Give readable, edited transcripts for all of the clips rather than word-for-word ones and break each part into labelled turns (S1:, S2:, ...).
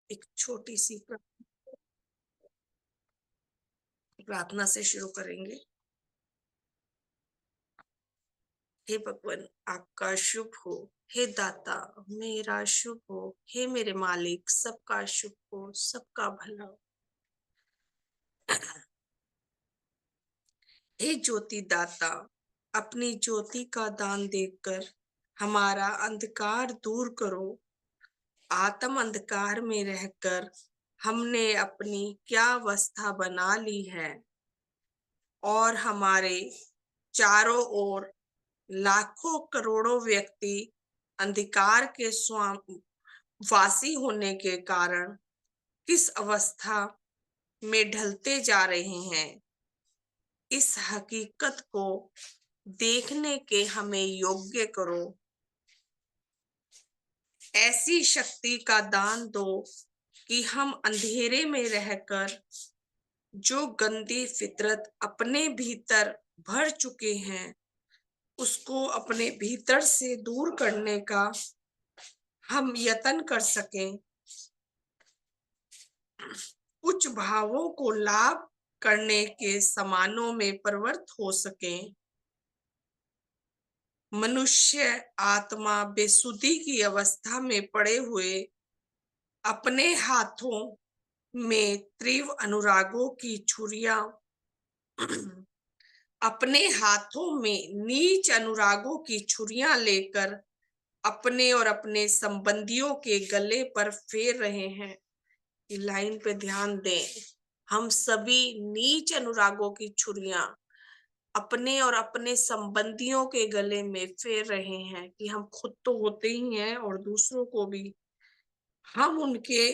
S1: एक छोटी सी प्रार्थना से शुरू करेंगे। हे भगवान, आपका शुभ हो। हे दाता, मेरा शुभ हो। हे मेरे मालिक, सबका शुभ हो, सबका भला हो। हे ज्योति दाता, अपनी ज्योति का दान देकर हमारा अंधकार दूर करो। आत्म अंधकार में रहकर हमने अपनी क्या अवस्था बना ली है, और हमारे चारों ओर लाखों करोड़ों व्यक्ति अंधकार के वासी होने के कारण किस अवस्था में ढलते जा रहे हैं, इस हकीकत को देखने के हमें योग्य करो। ऐसी शक्ति का दान दो कि हम अंधेरे में रहकर जो गंदी फितरत अपने भीतर भर चुके हैं, उसको अपने भीतर से दूर करने का हम यत्न कर सकें। उच्च भावों को लाभ करने के समानों में परिवर्तित हो सकें। मनुष्य आत्मा बेसुधी की अवस्था में पड़े हुए अपने हाथों में तीव्र अनुरागों की छुरियां अपने हाथों में नीच अनुरागों की छुरियां लेकर अपने और अपने संबंधियों के गले पर फेर रहे हैं। ये लाइन पे ध्यान दें। हम सभी नीच अनुरागों की छुरियां अपने और अपने संबंधियों के गले में फेर रहे हैं कि हम खुद तो होते ही हैं और दूसरों को भी हम उनके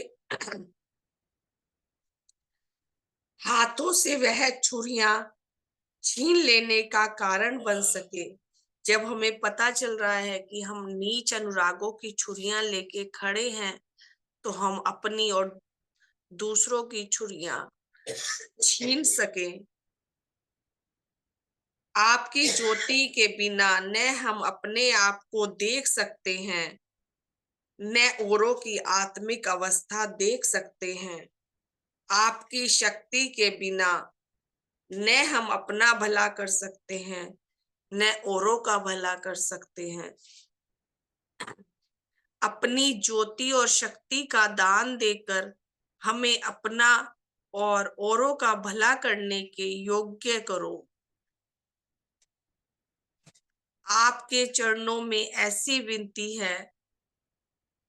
S1: हाथों से वह छुरियां छीन लेने का कारण बन सके। जब हमें पता चल रहा है कि हम नीच अनुरागों की छुरियां लेके खड़े हैं, तो हम अपनी और दूसरों की छुरियां छीन सके। आपकी ज्योति के बिना न हम अपने आप को देख सकते हैं, न औरों की आत्मिक अवस्था देख सकते हैं। आपकी शक्ति के बिना न हम अपना भला कर सकते हैं, न औरों का भला कर सकते हैं। अपनी ज्योति और शक्ति का दान देकर हमें अपना और औरों का भला करने के योग्य करो। आपके चरणों में ऐसी विनती है,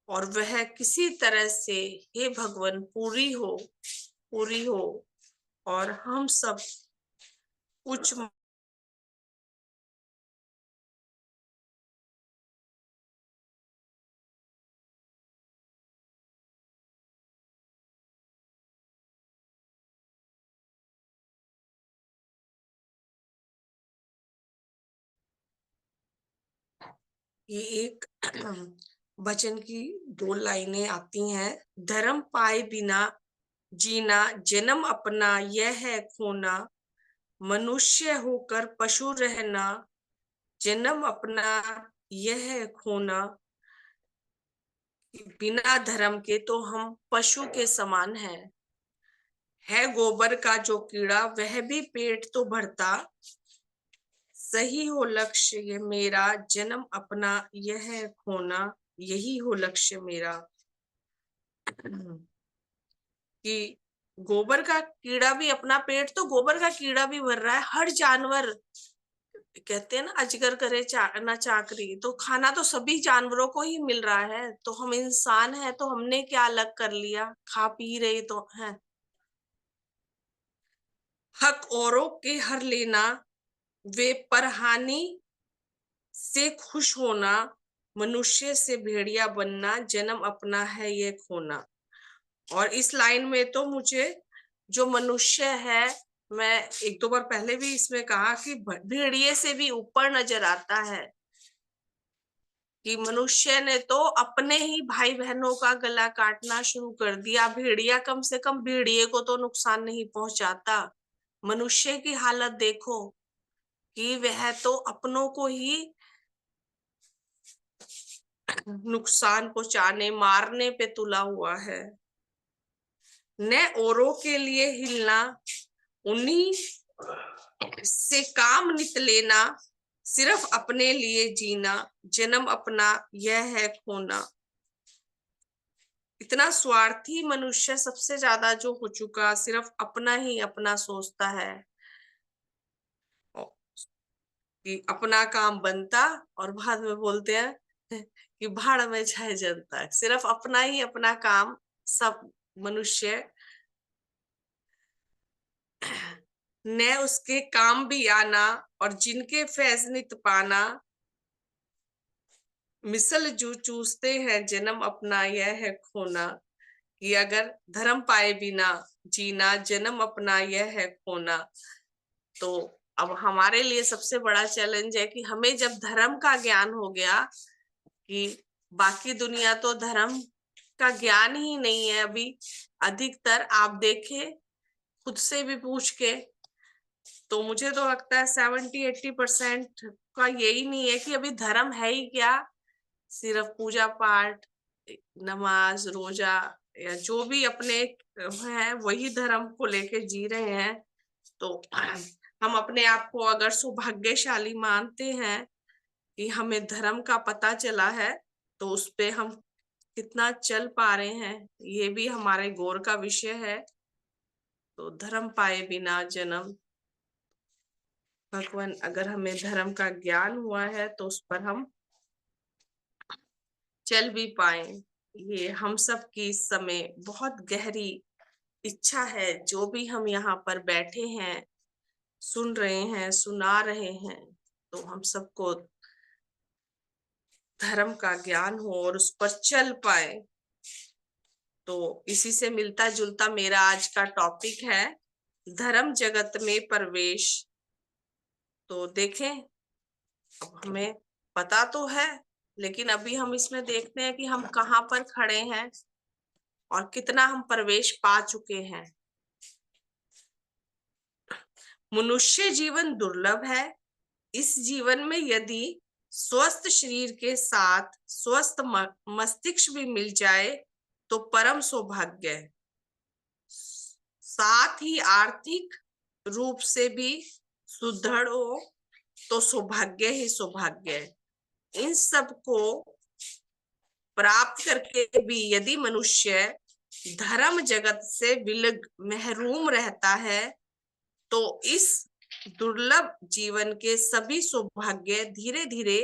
S1: और वह किसी तरह से हे भगवान पूरी हो, और हम सब उच्च ये एक वचन की 2 लाइनें आती हैं। धर्म पाए बिना जीना जन्म अपना यह है खोना, मनुष्य होकर पशु रहना जन्म अपना यह है खोना। बिना धर्म के तो हम पशु के समान है गोबर का जो कीड़ा वह भी पेट तो भरता। सही हो लक्ष्य ये मेरा जन्म अपना यह है खोना, यही हो लक्ष्य मेरा। कि गोबर का कीड़ा भी अपना पेट तो गोबर का कीड़ा भी भर रहा है। हर जानवर, कहते हैं ना, अजगर करे ना चाकरी, तो खाना तो सभी जानवरों को ही मिल रहा है। तो हम इंसान है तो हमने क्या अलग कर लिया, खा पी रहे तो हैं। हक औरों के हर लेना, वे परहानि से खुश होना, मनुष्य से भेड़िया बनना जन्म अपना है ये खोना। और इस लाइन में तो मुझे जो मनुष्य है, मैं 1-2 बार पहले भी इसमें कहा कि भेड़िए से भी ऊपर नजर आता है कि मनुष्य ने तो अपने ही भाई बहनों का गला काटना शुरू कर दिया। भेड़िया कम से कम भेड़िए को तो नुकसान नहीं पहुंचाता। मनुष्य की हालत देखो कि वह तो अपनों को ही नुकसान पहुंचाने मारने पे तुला हुआ है। न औरों के लिए हिलना, उन्हीं से काम नित लेना, सिर्फ अपने लिए जीना, जन्म अपना यह है खोना। इतना स्वार्थी मनुष्य सबसे ज्यादा जो हो चुका, सिर्फ अपना ही अपना सोचता है कि अपना काम बनता, और बाद में बोलते हैं कि भाड़ में जाए जनता। सिर्फ अपना ही अपना काम सब मनुष्य, न उसके काम भी आना, और जिनके फैज नित पाना, मिसल जो चूसते हैं जन्म अपना यह है खोना। कि अगर धर्म पाए बिना जीना, जन्म अपना यह है खोना। तो अब हमारे लिए सबसे बड़ा चैलेंज है कि हमें जब धर्म का ज्ञान हो गया, कि बाकी दुनिया तो धर्म का ज्ञान ही नहीं है अभी। अधिकतर आप देखें, खुद से भी पूछ के, तो मुझे तो लगता है 70-80% का यही नहीं है कि अभी धर्म है ही क्या। सिर्फ पूजा पाठ, नमाज, रोजा, या जो भी अपने है वही धर्म को लेके जी रहे हैं। तो हम अपने आप को अगर सौभाग्यशाली मानते हैं कि हमें धर्म का पता चला है, तो उस पे हम कितना चल पा रहे हैं, ये भी हमारे गौर का विषय है। तो धर्म पाए बिना जन्म, भगवान अगर हमें धर्म का ज्ञान हुआ है तो उस पर हम चल भी पाए। ये हम सब की इस समय बहुत गहरी इच्छा है, जो भी हम यहाँ पर बैठे हैं, सुन रहे हैं, सुना रहे हैं, तो हम सबको धर्म का ज्ञान हो और उस पर चल पाए। तो इसी से मिलता जुलता मेरा आज का टॉपिक है, धर्म जगत में प्रवेश। तो देखें, अब हमें पता तो है, लेकिन अभी हम इसमें देखते हैं कि हम कहाँ पर खड़े हैं और कितना हम प्रवेश पा चुके हैं। मनुष्य जीवन दुर्लभ है। इस जीवन में यदि स्वस्थ शरीर के साथ स्वस्थ मस्तिष्क भी मिल जाए तो परम सौभाग्य है। साथ ही आर्थिक रूप से भी सुदृढ़ हो तो सौभाग्य ही सौभाग्य है। इन सब को प्राप्त करके भी यदि मनुष्य धर्म जगत से विलग महरूम रहता है, तो इस दुर्लभ जीवन के सभी सौभाग्य धीरे धीरे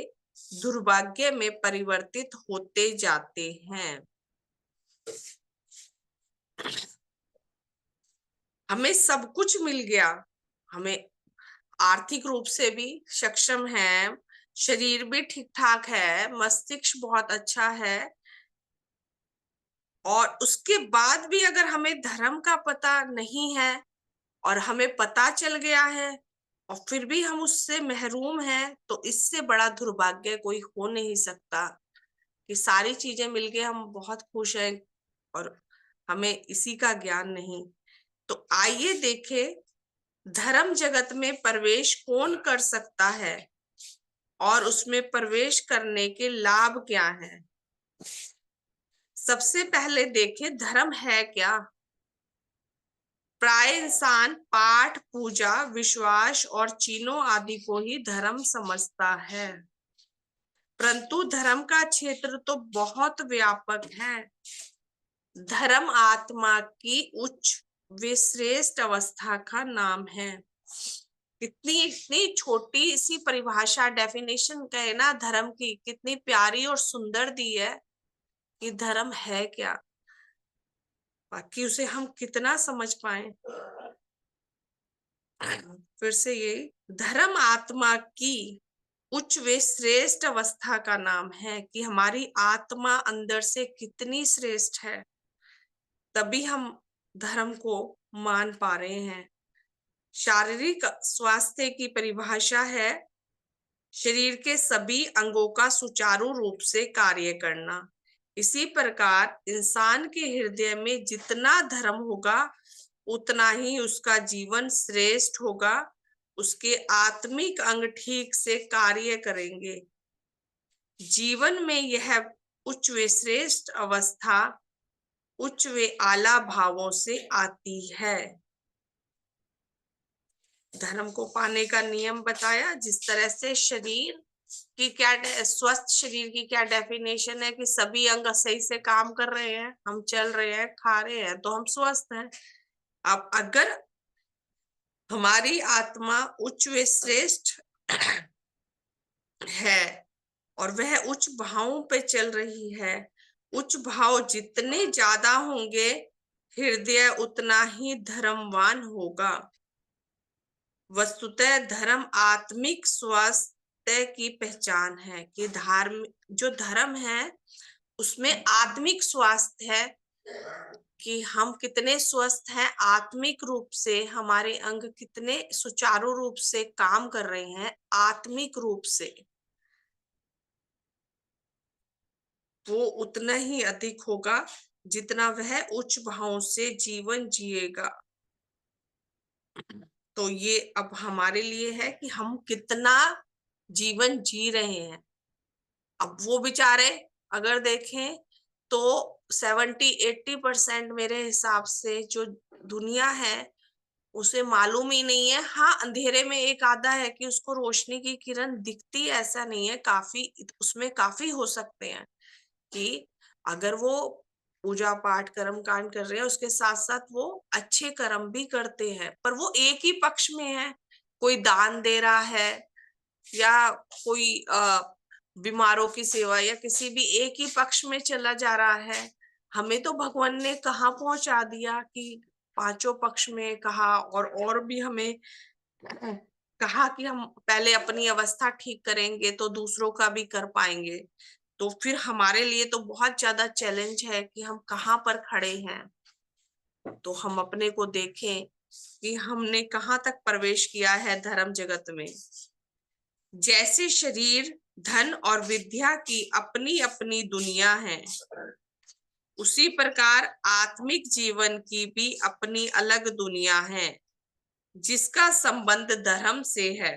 S1: दुर्भाग्य में परिवर्तित होते जाते हैं। हमें सब कुछ मिल गया, हमें आर्थिक रूप से भी सक्षम है, शरीर भी ठीक ठाक है, मस्तिष्क बहुत अच्छा है, और उसके बाद भी अगर हमें धर्म का पता नहीं है और हमें पता चल गया है और फिर भी हम उससे महरूम हैं, तो इससे बड़ा दुर्भाग्य कोई हो नहीं सकता। कि सारी चीजें मिलके हम बहुत खुश हैं और हमें इसी का ज्ञान नहीं। तो आइए देखें, धर्म जगत में प्रवेश कौन कर सकता है और उसमें प्रवेश करने के लाभ क्या हैं। सबसे पहले देखें, धर्म है क्या। प्राय इंसान पाठ, पूजा, विश्वास और चिन्हों आदि को ही धर्म समझता है, परंतु धर्म का क्षेत्र तो बहुत व्यापक है। धर्म आत्मा की उच्च व श्रेष्ठ अवस्था का नाम है। कितनी इतनी छोटी सी परिभाषा, डेफिनेशन कहे ना धर्म की, कितनी प्यारी और सुंदर दी है कि धर्म है क्या, बाकी उसे हम कितना समझ पाए। फिर से यही, धर्म आत्मा की उच्च व श्रेष्ठ अवस्था का नाम है कि हमारी आत्मा अंदर से कितनी श्रेष्ठ है, तभी हम धर्म को मान पा रहे हैं। शारीरिक स्वास्थ्य की परिभाषा है शरीर के सभी अंगों का सुचारू रूप से कार्य करना। इसी प्रकार इंसान के हृदय में जितना धर्म होगा, उतना ही उसका जीवन श्रेष्ठ होगा, उसके आत्मिक अंग ठीक से कार्य करेंगे। जीवन में यह उच्च व श्रेष्ठ अवस्था उच्च व आला भावों से आती है। धर्म को पाने का नियम बताया। जिस तरह से शरीर की क्या, स्वस्थ शरीर की क्या डेफिनेशन है कि सभी अंग सही से काम कर रहे हैं, हम चल रहे हैं, खा रहे हैं, तो हम स्वस्थ हैं। अब अगर हमारी आत्मा उच्च व श्रेष्ठ है और वह उच्च भावों पे चल रही है, उच्च भाव जितने ज्यादा होंगे, हृदय उतना ही धर्मवान होगा। वस्तुतः धर्म आत्मिक स्वास्थ्य की पहचान है कि जो धर्म है उसमें आत्मिक स्वास्थ्य है कि हम कितने स्वस्थ हैं, आत्मिक रूप से हमारे अंग कितने सुचारू रूप से काम कर रहे हैं, आत्मिक रूप से, वो उतना ही अधिक होगा जितना वह उच्च भावों से जीवन जिएगा। तो ये अब हमारे लिए है कि हम कितना जीवन जी रहे हैं। अब वो बेचारे अगर देखें तो 70-80% मेरे हिसाब से जो दुनिया है उसे मालूम ही नहीं है। हाँ, अंधेरे में एक आधा है कि उसको रोशनी की किरण दिखती, ऐसा नहीं है, काफी उसमें काफी हो सकते हैं कि अगर वो पूजा पाठ कर्म कांड कर रहे हैं उसके साथ साथ वो अच्छे कर्म भी करते हैं, पर वो एक ही पक्ष में है। कोई दान दे रहा है या कोई बीमारों की सेवा या किसी भी एक ही पक्ष में चला जा रहा है। हमें तो भगवान ने कहाँ पहुंचा दिया कि पांचों पक्ष में कहा, और भी हमें कहा कि हम पहले अपनी अवस्था ठीक करेंगे तो दूसरों का भी कर पाएंगे। तो फिर हमारे लिए तो बहुत ज्यादा चैलेंज है कि हम कहाँ पर खड़े हैं। तो हम अपने को देखें कि हमने कहाँ तक प्रवेश किया है धर्म जगत में। जैसे शरीर, धन और विद्या की अपनी अपनी दुनिया है, उसी प्रकार आत्मिक जीवन की भी अपनी अलग दुनिया है जिसका संबंध धर्म से है।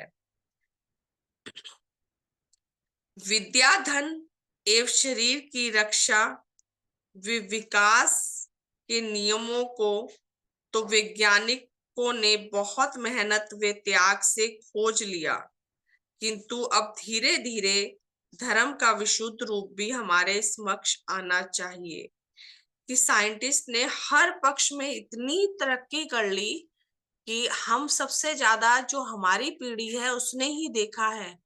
S1: विद्या, धन एवं शरीर की रक्षा विकास के नियमों को तो वैज्ञानिकों ने बहुत मेहनत व त्याग से खोज लिया, किंतु अब धीरे धीरे धर्म का विशुद्ध रूप भी हमारे समक्ष आना चाहिए। कि साइंटिस्ट ने हर पक्ष में इतनी तरक्की कर ली कि हम सबसे ज्यादा जो हमारी पीढ़ी है उसने ही देखा है।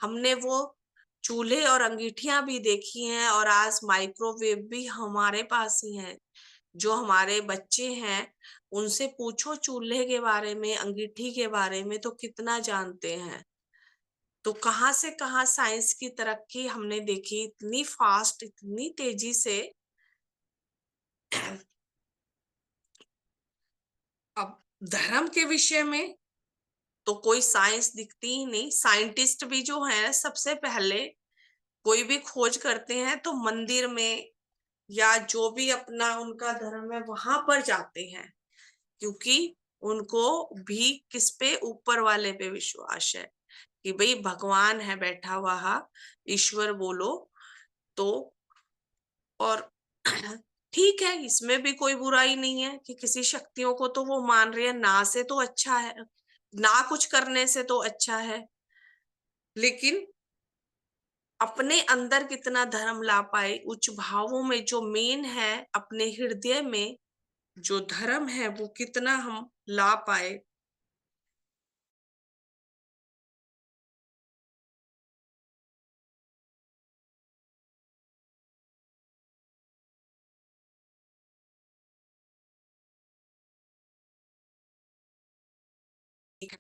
S1: हमने वो चूल्हे और अंगीठियां भी देखी हैं और आज माइक्रोवेव भी हमारे पास ही है। जो हमारे बच्चे हैं उनसे पूछो चूल्हे के बारे में, अंगीठी के बारे में, तो कितना जानते हैं। तो कहाँ से कहाँ साइंस की तरक्की हमने देखी, इतनी फास्ट, इतनी तेजी से। अब धर्म के विषय में तो कोई साइंस दिखती ही नहीं। साइंटिस्ट भी जो है सबसे पहले कोई भी खोज करते हैं तो मंदिर में या जो भी अपना उनका धर्म है वहां पर जाते हैं, क्योंकि उनको भी किस पे, ऊपर वाले पे विश्वास है कि भाई भगवान है बैठा हुआ, ईश्वर बोलो तो। और ठीक है, इसमें भी कोई बुराई नहीं है कि किसी शक्तियों को तो वो मान रहे हैं, ना से तो अच्छा है, ना कुछ करने से तो अच्छा है। लेकिन अपने अंदर कितना धर्म ला पाए, उच्च भावों में जो मेन है, अपने हृदय में जो धर्म है वो कितना हम ला पाए।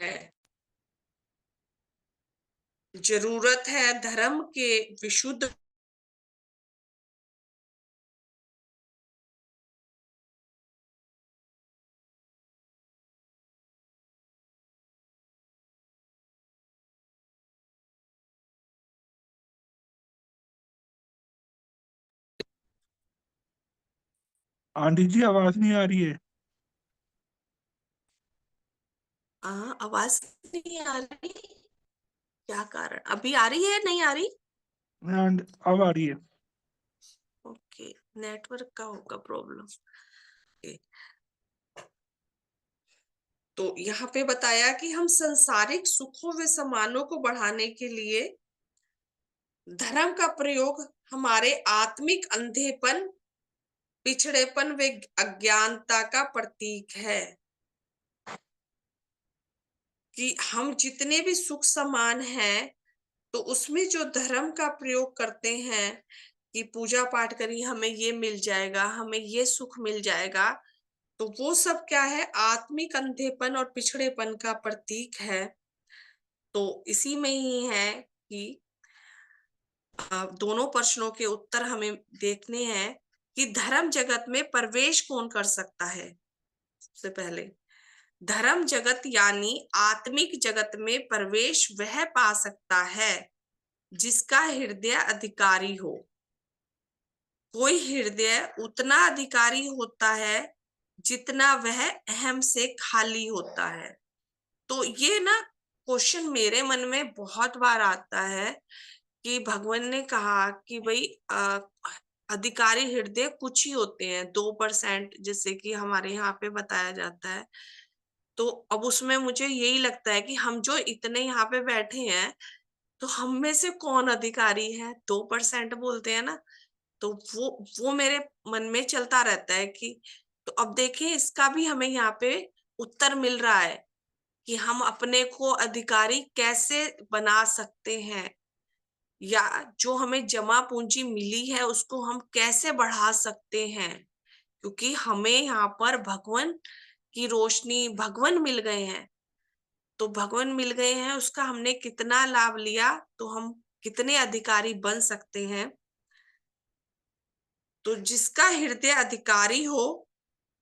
S1: है, जरूरत है धर्म के विशुद्ध।
S2: आंटी जी आवाज नहीं आ रही है।
S1: आवाज नहीं आ रही, क्या कारण? अभी आ रही है, नहीं आ रही?
S2: अब आ रही है।
S1: ओके। नेटवर्क का होगा प्रॉब्लम। तो यहाँ पे बताया कि हम संसारिक सुखों व सम्मानों को बढ़ाने के लिए धर्म का प्रयोग हमारे आत्मिक अंधेपन, पिछड़ेपन व अज्ञानता का प्रतीक है। कि हम जितने भी सुख सम्मान हैं, तो उसमें जो धर्म का प्रयोग करते हैं कि पूजा पाठ करिए हमें ये मिल जाएगा, हमें ये सुख मिल जाएगा, तो वो सब क्या है? आत्मिक अंधेपन और पिछड़ेपन का प्रतीक है। तो इसी में ही है कि दोनों प्रश्नों के उत्तर हमें देखने हैं कि धर्म जगत में प्रवेश कौन कर सकता है। सबसे पहले धर्म जगत यानी आत्मिक जगत में प्रवेश वह पा सकता है जिसका हृदय अधिकारी हो। कोई हृदय उतना अधिकारी होता है जितना वह अहम से खाली होता है। तो ये ना क्वेश्चन मेरे मन में बहुत बार आता है कि भगवान ने कहा कि भाई अधिकारी हृदय कुछ ही होते हैं, 2%, जैसे कि हमारे यहाँ पे बताया जाता है। तो अब उसमें मुझे यही लगता है कि हम जो इतने यहाँ पे बैठे हैं, तो हम में से कौन अधिकारी है? 2% बोलते हैं ना। तो वो मेरे मन में चलता रहता है कि तो अब देखिए इसका भी हमें यहाँ पे उत्तर मिल रहा है कि हम अपने को अधिकारी कैसे बना सकते हैं, या जो हमें जमा पूंजी मिली है उसको हम कैसे बढ़ा सकते हैं। क्योंकि हमें यहाँ पर भगवान की रोशनी, भगवान मिल गए हैं। तो भगवान मिल गए हैं, उसका हमने कितना लाभ लिया, तो हम कितने अधिकारी बन सकते हैं। तो जिसका हृदय अधिकारी हो,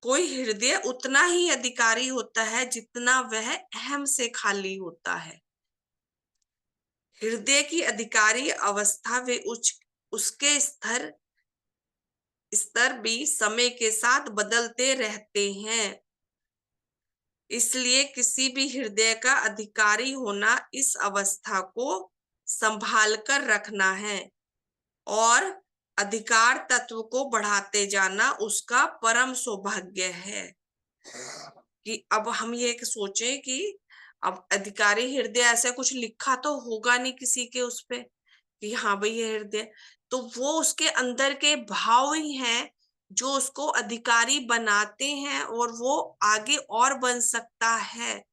S1: कोई हृदय उतना ही अधिकारी होता है जितना वह अहम से खाली होता है। हृदय की अधिकारी अवस्था व उसके स्तर भी समय के साथ बदलते रहते हैं। इसलिए किसी भी हृदय का अधिकारी होना इस अवस्था को संभाल कर रखना है और अधिकार तत्व को बढ़ाते जाना उसका परम सौभाग्य है। कि अब हम ये सोचें कि अब अधिकारी हृदय ऐसा कुछ लिखा तो होगा नहीं किसी के उस पे कि हाँ भाई ये हृदय, तो वो उसके अंदर के भाव ही हैं जो उसको अधिकारी बनाते हैं और वो आगे और बन सकता है।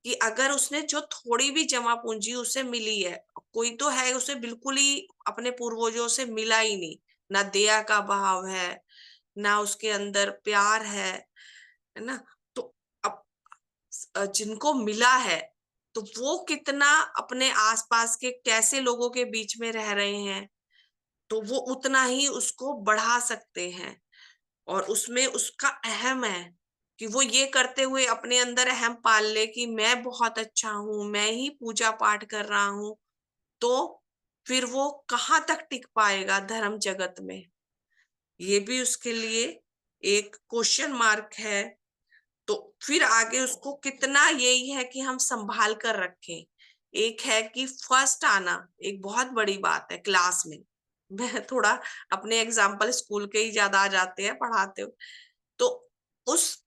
S1: कि अगर उसने जो थोड़ी भी जमा पूंजी उसे मिली है, कोई तो है उसे बिल्कुल ही अपने पूर्वजों से मिला ही नहीं, ना दया का भाव है, ना उसके अंदर प्यार है ना। तो अब जिनको मिला है, तो वो कितना अपने आसपास के कैसे लोगों के बीच में रह रहे हैं, तो वो उतना ही उसको बढ़ा सकते हैं। और उसमें उसका अहम है कि वो ये करते हुए अपने अंदर अहम पाल ले कि मैं बहुत अच्छा हूँ, मैं ही पूजा पाठ कर रहा हूँ, तो फिर वो कहाँ तक टिक पाएगा धर्म जगत में। ये भी उसके लिए एक क्वेश्चन मार्क है। तो फिर आगे उसको कितना, यही है कि हम संभाल कर रखें। एक है कि फर्स्ट आना एक बहुत बड़ी बात है क्लास में। मैं थोड़ा अपने एग्जाम्पल स्कूल के ही ज्यादा आ जाते हैं पढ़ाते हुए। तो उस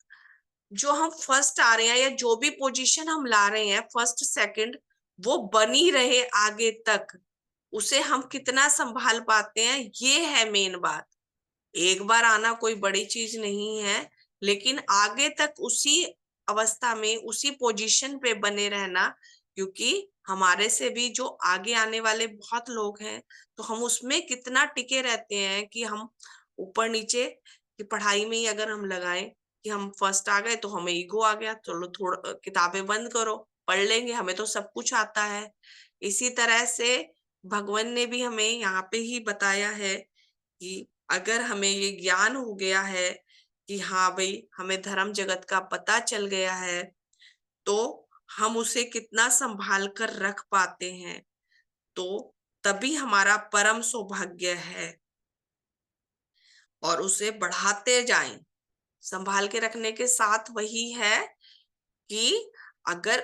S1: जो हम फर्स्ट आ रहे हैं या जो भी पोजीशन हम ला रहे हैं फर्स्ट सेकंड, वो बनी रहे आगे तक, उसे हम कितना संभाल पाते हैं, ये है मेन बात। एक बार आना कोई बड़ी चीज नहीं है, लेकिन आगे तक उसी अवस्था में उसी पोजीशन पे बने रहना, क्योंकि हमारे से भी जो आगे आने वाले बहुत लोग हैं, तो हम उसमें कितना टिके रहते हैं कि हम ऊपर नीचे की पढ़ाई में ही अगर हम लगाएं कि हम फर्स्ट आ गए तो हमें ईगो आ गया, चलो थोड़ा किताबें बंद करो, पढ़ लेंगे, हमें तो सब कुछ आता है। इसी तरह से भगवान ने भी हमें यहाँ पे ही बताया है कि अगर हमें ये ज्ञान हो गया है कि हाँ भाई हमें धर्म जगत का पता चल गया है, तो हम उसे कितना संभाल कर रख पाते हैं, तो तभी हमारा परम सौभाग्य है। और उसे बढ़ाते जाएं। संभाल के रखने के साथ वही है कि अगर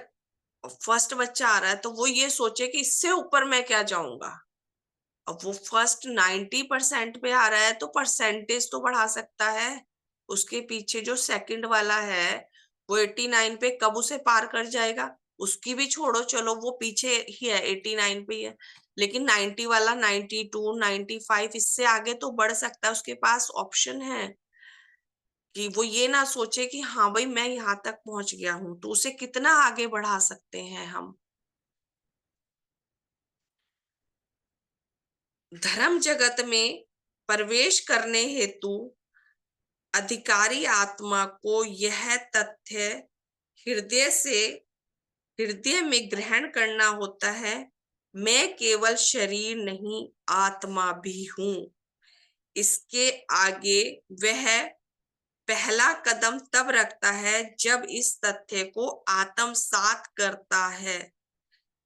S1: फर्स्ट बच्चा आ रहा है तो वो ये सोचे कि इससे ऊपर मैं क्या जाऊंगा, अब वो फर्स्ट 90% पे आ रहा है तो परसेंटेज तो बढ़ा सकता है। उसके पीछे जो सेकंड वाला है वो 89 पे कब उसे पार कर जाएगा, उसकी भी छोड़ो, चलो वो पीछे ही है, 89 पे ही है। लेकिन 90 वाला 92 95 इससे आगे तो बढ़ सकता है, उसके पास ऑप्शन है कि वो ये ना सोचे कि हाँ भाई मैं यहाँ तक पहुंच गया हूं, तो उसे कितना आगे बढ़ा सकते हैं हम। धर्म जगत में प्रवेश करने हेतु अधिकारी आत्मा को यह तथ्य हृदय से हृदय में ग्रहण करना होता है, मैं केवल शरीर नहीं आत्मा भी हूं। इसके आगे वह पहला कदम तब रखता है जब इस तथ्य को आत्मसात करता है,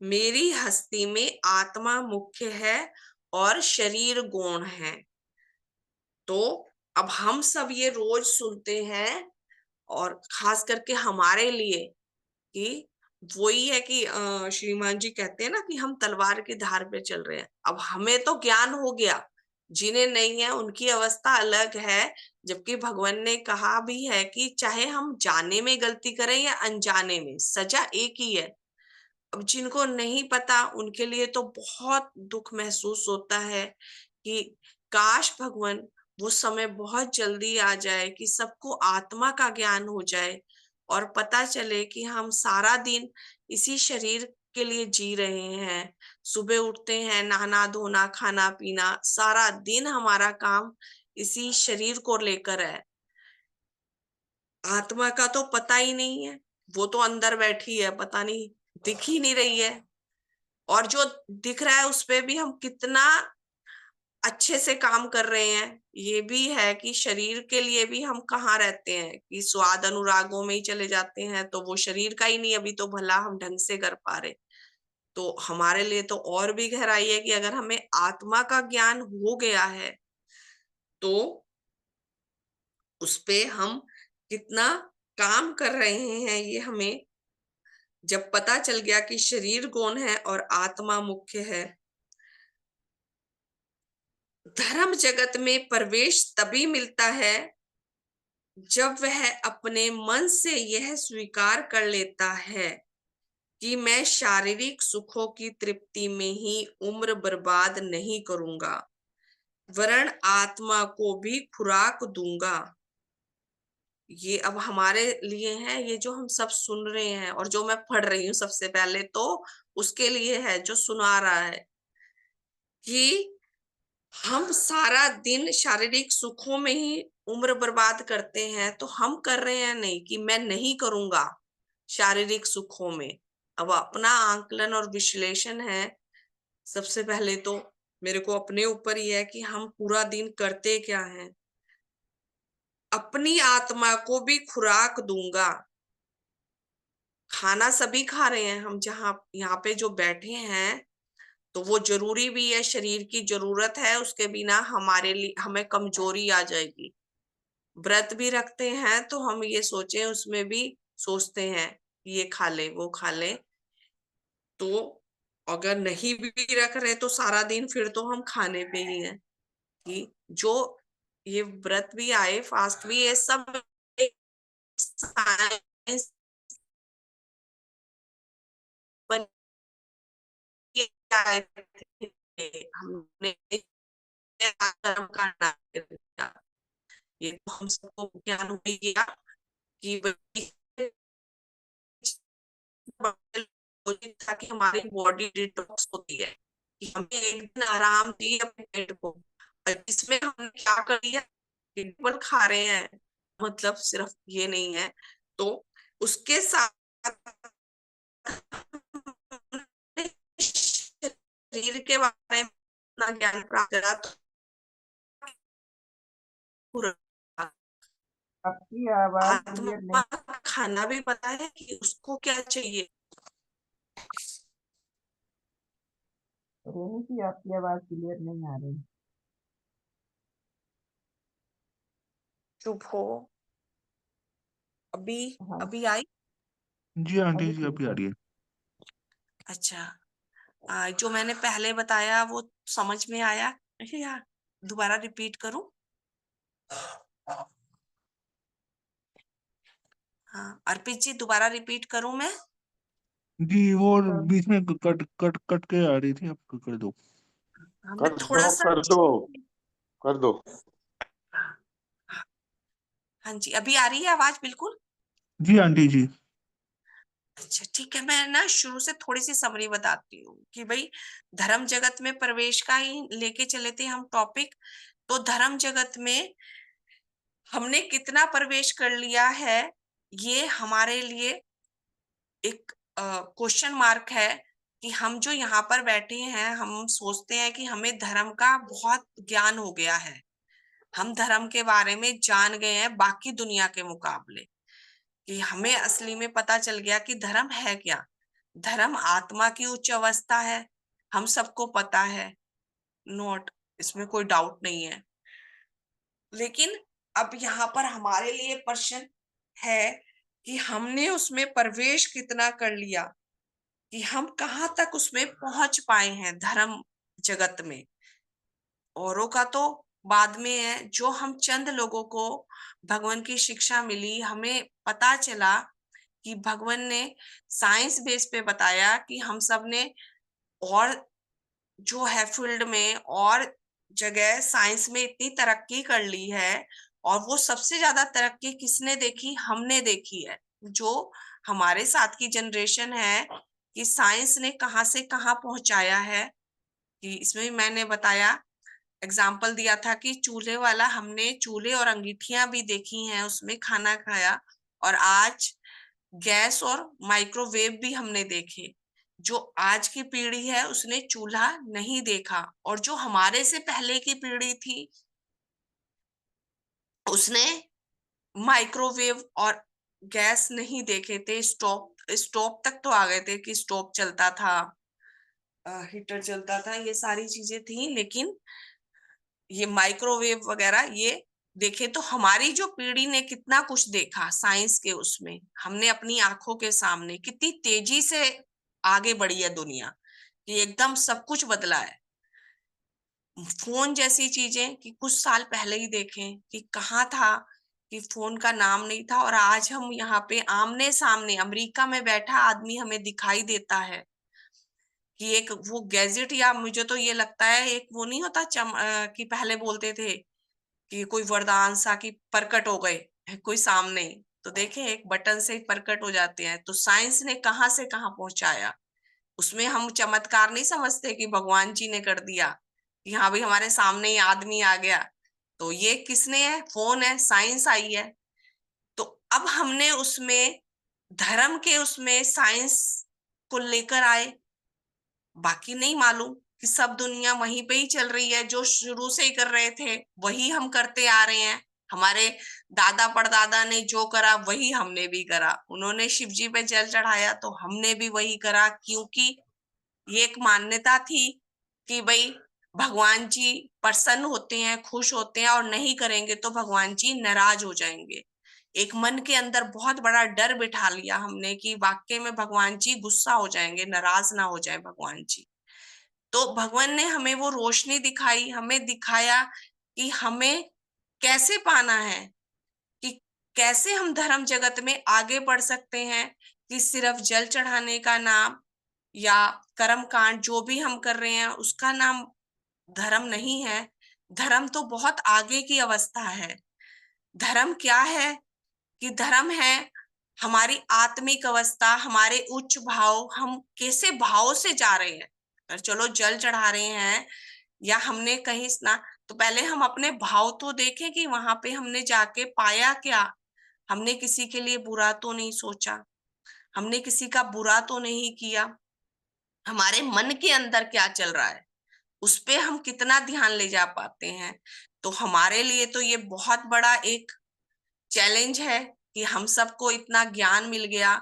S1: मेरी हस्ती में आत्मा मुख्य है और शरीर गौण है। तो अब हम सब ये रोज सुनते हैं, और खास करके हमारे लिए कि वही है कि श्रीमान जी कहते हैं ना कि हम तलवार की धार पे चल रहे हैं। अब हमें तो ज्ञान हो गया, जिन्हें नहीं है उनकी अवस्था अलग है। जबकि भगवान ने कहा भी है कि चाहे हम जाने में गलती करें या अनजाने में, सजा एक ही है। अब जिनको नहीं पता उनके लिए तो बहुत दुख महसूस होता है कि काश भगवान वो समय बहुत जल्दी आ जाए कि सबको आत्मा का ज्ञान हो जाए और पता चले कि हम सारा दिन इसी शरीर के लिए जी रहे हैं। सुबह उठते हैं, नहाना धोना खाना पीना, सारा दिन हमारा काम इसी शरीर को लेकर है। आत्मा का तो पता ही नहीं है, वो तो अंदर बैठी है, पता नहीं, दिख ही नहीं रही है। और जो दिख रहा है उस पे भी हम कितना अच्छे से काम कर रहे हैं। ये भी है कि शरीर के लिए भी हम कहाँ रहते हैं कि स्वाद अनुरागों में ही चले जाते हैं, तो वो शरीर का ही नहीं अभी तो भला हम ढंग से कर पा रहे। तो हमारे लिए तो और भी गहराई है कि अगर हमें आत्मा का ज्ञान हो गया है तो उस पे हम कितना काम कर रहे हैं, ये हमें जब पता चल गया कि शरीर कौन है और आत्मा मुख्य है। धर्म जगत में प्रवेश तभी मिलता है जब वह अपने मन से यह स्वीकार कर लेता है कि मैं शारीरिक सुखों की तृप्ति में ही उम्र बर्बाद नहीं करूंगा, वरन आत्मा को भी खुराक दूंगा। ये अब हमारे लिए है, ये जो हम सब सुन रहे हैं और जो मैं पढ़ रही हूँ सबसे पहले तो उसके लिए है जो सुना रहा है कि हम सारा दिन शारीरिक सुखों में ही उम्र बर्बाद करते हैं। तो हम कर रहे हैं नहीं कि मैं नहीं करूंगा शारीरिक सुखों में। अब अपना आंकलन और विश्लेषण है। सबसे पहले तो मेरे को अपने ऊपर ही है कि हम पूरा दिन करते क्या हैं। अपनी आत्मा को भी खुराक दूंगा। खाना सभी खा रहे हैं, हम जहाँ यहाँ पे जो बैठे हैं तो वो जरूरी भी है, शरीर की जरूरत है, उसके बिना हमारे लिए हमें कमजोरी आ जाएगी। व्रत भी रखते हैं तो हम ये सोचे, उसमें भी सोचते हैं ये खा ले वो खा ले। तो अगर नहीं भी रख रहे तो सारा दिन फिर तो हम खाने पे ही हैं कि जो ये व्रत भी आए फास्ट भी ये सब एक साइंस बन के आए थे। हमने कर्म का नाम किया। ये तो हम सबको ज्ञान हो ही गया कि ताकि हमारी बॉडी डिटॉक्स होती है, कि हमें एक दिन आराम दिए अपने पेट को। और इसमें हमने क्या कर दिया, केवल खा रहे हैं, मतलब सिर्फ ये नहीं है। तो उसके साथ शरीर के बारे में अपना ज्ञान प्राप्त करा तो पूरा
S3: आपकी आवाज क्लियर नहीं।
S1: आत्मा का खाना भी पता है कि उसको क्या चाहिए।
S3: रेनी जी, आपकी आवाज क्लियर नहीं आ रही।
S1: चुप हो। अभी
S3: हाँ,
S1: अभी आई।
S2: जी आंटी
S3: अभी
S2: जी
S3: ठीक
S2: अभी आ
S3: है।
S2: रही है।
S1: अच्छा, जो मैंने पहले बताया वो समझ में आया या दोबारा रिपीट करूं? हाँ, अर्पित जी दोबारा रिपीट करूं मैं?
S2: जी वो
S3: कर
S2: बीच में कट कट कट के आ रही थी, आप कर दो।
S1: मैं थोड़ा सा
S4: कर दो।
S1: हाँ जी, अभी आ रही है आवाज बिल्कुल?
S2: जी आंटी जी।
S1: अच्छा ठीक है, मैं ना शुरू से थोड़ी सी समरी बताती हूँ कि भाई धर्म जगत में प्रवेश का ही लेके चले थे हम टॉपिक। तो धर्म जगत में हमने कितना प्रवेश कर लिया है, ये हमारे लिए एक क्वेश्चन मार्क है कि हम जो यहाँ पर बैठे हैं, हम सोचते हैं कि हमें धर्म का बहुत ज्ञान हो गया है, हम धर्म के बारे में जान गए हैं बाकी दुनिया के मुकाबले, कि हमें असली में पता चल गया कि धर्म है क्या। धर्म आत्मा की उच्च अवस्था है, हम सबको पता है, नोट, इसमें कोई डाउट नहीं है। लेकिन अब यहाँ पर हमारे लिए प्रश्न है कि हमने उसमें प्रवेश कितना कर लिया, कि हम कहाँ तक उसमें पहुंच पाए हैं धर्म जगत में। औरों का तो बाद में है, जो हम चंद लोगों को भगवान की शिक्षा मिली, हमें पता चला कि भगवान ने साइंस बेस पे बताया कि हम सब ने और जो है फील्ड में और जगह साइंस में इतनी तरक्की कर ली है, और वो सबसे ज्यादा तरक्की किसने देखी? हमने देखी है। जो हमारे साथ की जनरेशन है कि साइंस ने कहाँ से कहाँ पहुंचाया है, कि इसमें भी मैंने बताया, एग्जाम्पल दिया था कि चूल्हे वाला, हमने चूल्हे और अंगीठियां भी देखी हैं, उसमें खाना खाया। और आज गैस और माइक्रोवेव भी हमने देखे। जो आज की पीढ़ी है उसने चूल्हा नहीं देखा, और जो हमारे से पहले की पीढ़ी थी उसने माइक्रोवेव और गैस नहीं देखे थे। स्टोव स्टोव तक तो आ गए थे कि स्टोव चलता था, हीटर चलता था, ये सारी चीजें थी, लेकिन ये माइक्रोवेव वगैरह ये देखे। तो हमारी जो पीढ़ी ने कितना कुछ देखा साइंस के, उसमें हमने अपनी आंखों के सामने कितनी तेजी से आगे बढ़ी है दुनिया, कि एकदम सब कुछ बदला है। फोन जैसी चीजें कि कुछ साल पहले ही देखें कि कहाँ था, कि फोन का नाम नहीं था, और आज हम यहाँ पे आमने सामने अमेरिका में बैठा आदमी हमें दिखाई देता है। कि एक वो गैजेट, या मुझे तो ये लगता है एक वो नहीं होता कि पहले बोलते थे कि कोई वरदान सा कि प्रकट हो गए कोई सामने, तो देखें एक बटन से ही प्रकट हो जाते हैं। तो साइंस ने कहाँ से कहाँ पहुंचाया, उसमें हम चमत्कार नहीं समझते कि भगवान जी ने कर दिया, कि हाँ भाई हमारे सामने ही आदमी आ गया। तो ये किसने है? फोन है, साइंस आई है। तो अब हमने उसमें धर्म के उसमें साइंस को लेकर आए। बाकी नहीं मालूम कि सब दुनिया वहीं पे ही चल रही है, जो शुरू से ही कर रहे थे वही हम करते आ रहे हैं। हमारे दादा परदादा ने जो करा वही हमने भी करा। उन्होंने शिव जी पे जल चढ़ाया तो हमने भी वही करा, क्योंकि ये एक मान्यता थी कि भाई भगवान जी प्रसन्न होते हैं, खुश होते हैं, और नहीं करेंगे तो भगवान जी नाराज हो जाएंगे। एक मन के अंदर बहुत बड़ा डर बिठा लिया हमने कि वाकई में भगवान जी गुस्सा हो जाएंगे, नाराज ना हो जाए भगवान जी। तो भगवान ने हमें वो रोशनी दिखाई, हमें दिखाया कि हमें कैसे पाना है, कि कैसे हम धर्म जगत में आगे बढ़ सकते हैं। कि सिर्फ जल चढ़ाने का नाम या कर्म कांड जो भी हम कर रहे हैं उसका नाम धर्म नहीं है। धर्म तो बहुत आगे की अवस्था है। धर्म क्या है? कि धर्म है हमारी आत्मिक अवस्था, हमारे उच्च भाव, हम कैसे भाव से जा रहे हैं। अगर चलो जल चढ़ा रहे हैं या हमने कहीं स्नान, तो पहले हम अपने भाव तो देखें कि वहां पे हमने जाके पाया क्या। हमने किसी के लिए बुरा तो नहीं सोचा, हमने किसी का बुरा तो नहीं किया, हमारे मन के अंदर क्या चल रहा है उस पे हम कितना ध्यान ले जा पाते हैं। तो हमारे लिए तो ये बहुत बड़ा एक चैलेंज है कि हम सबको इतना ज्ञान मिल गया,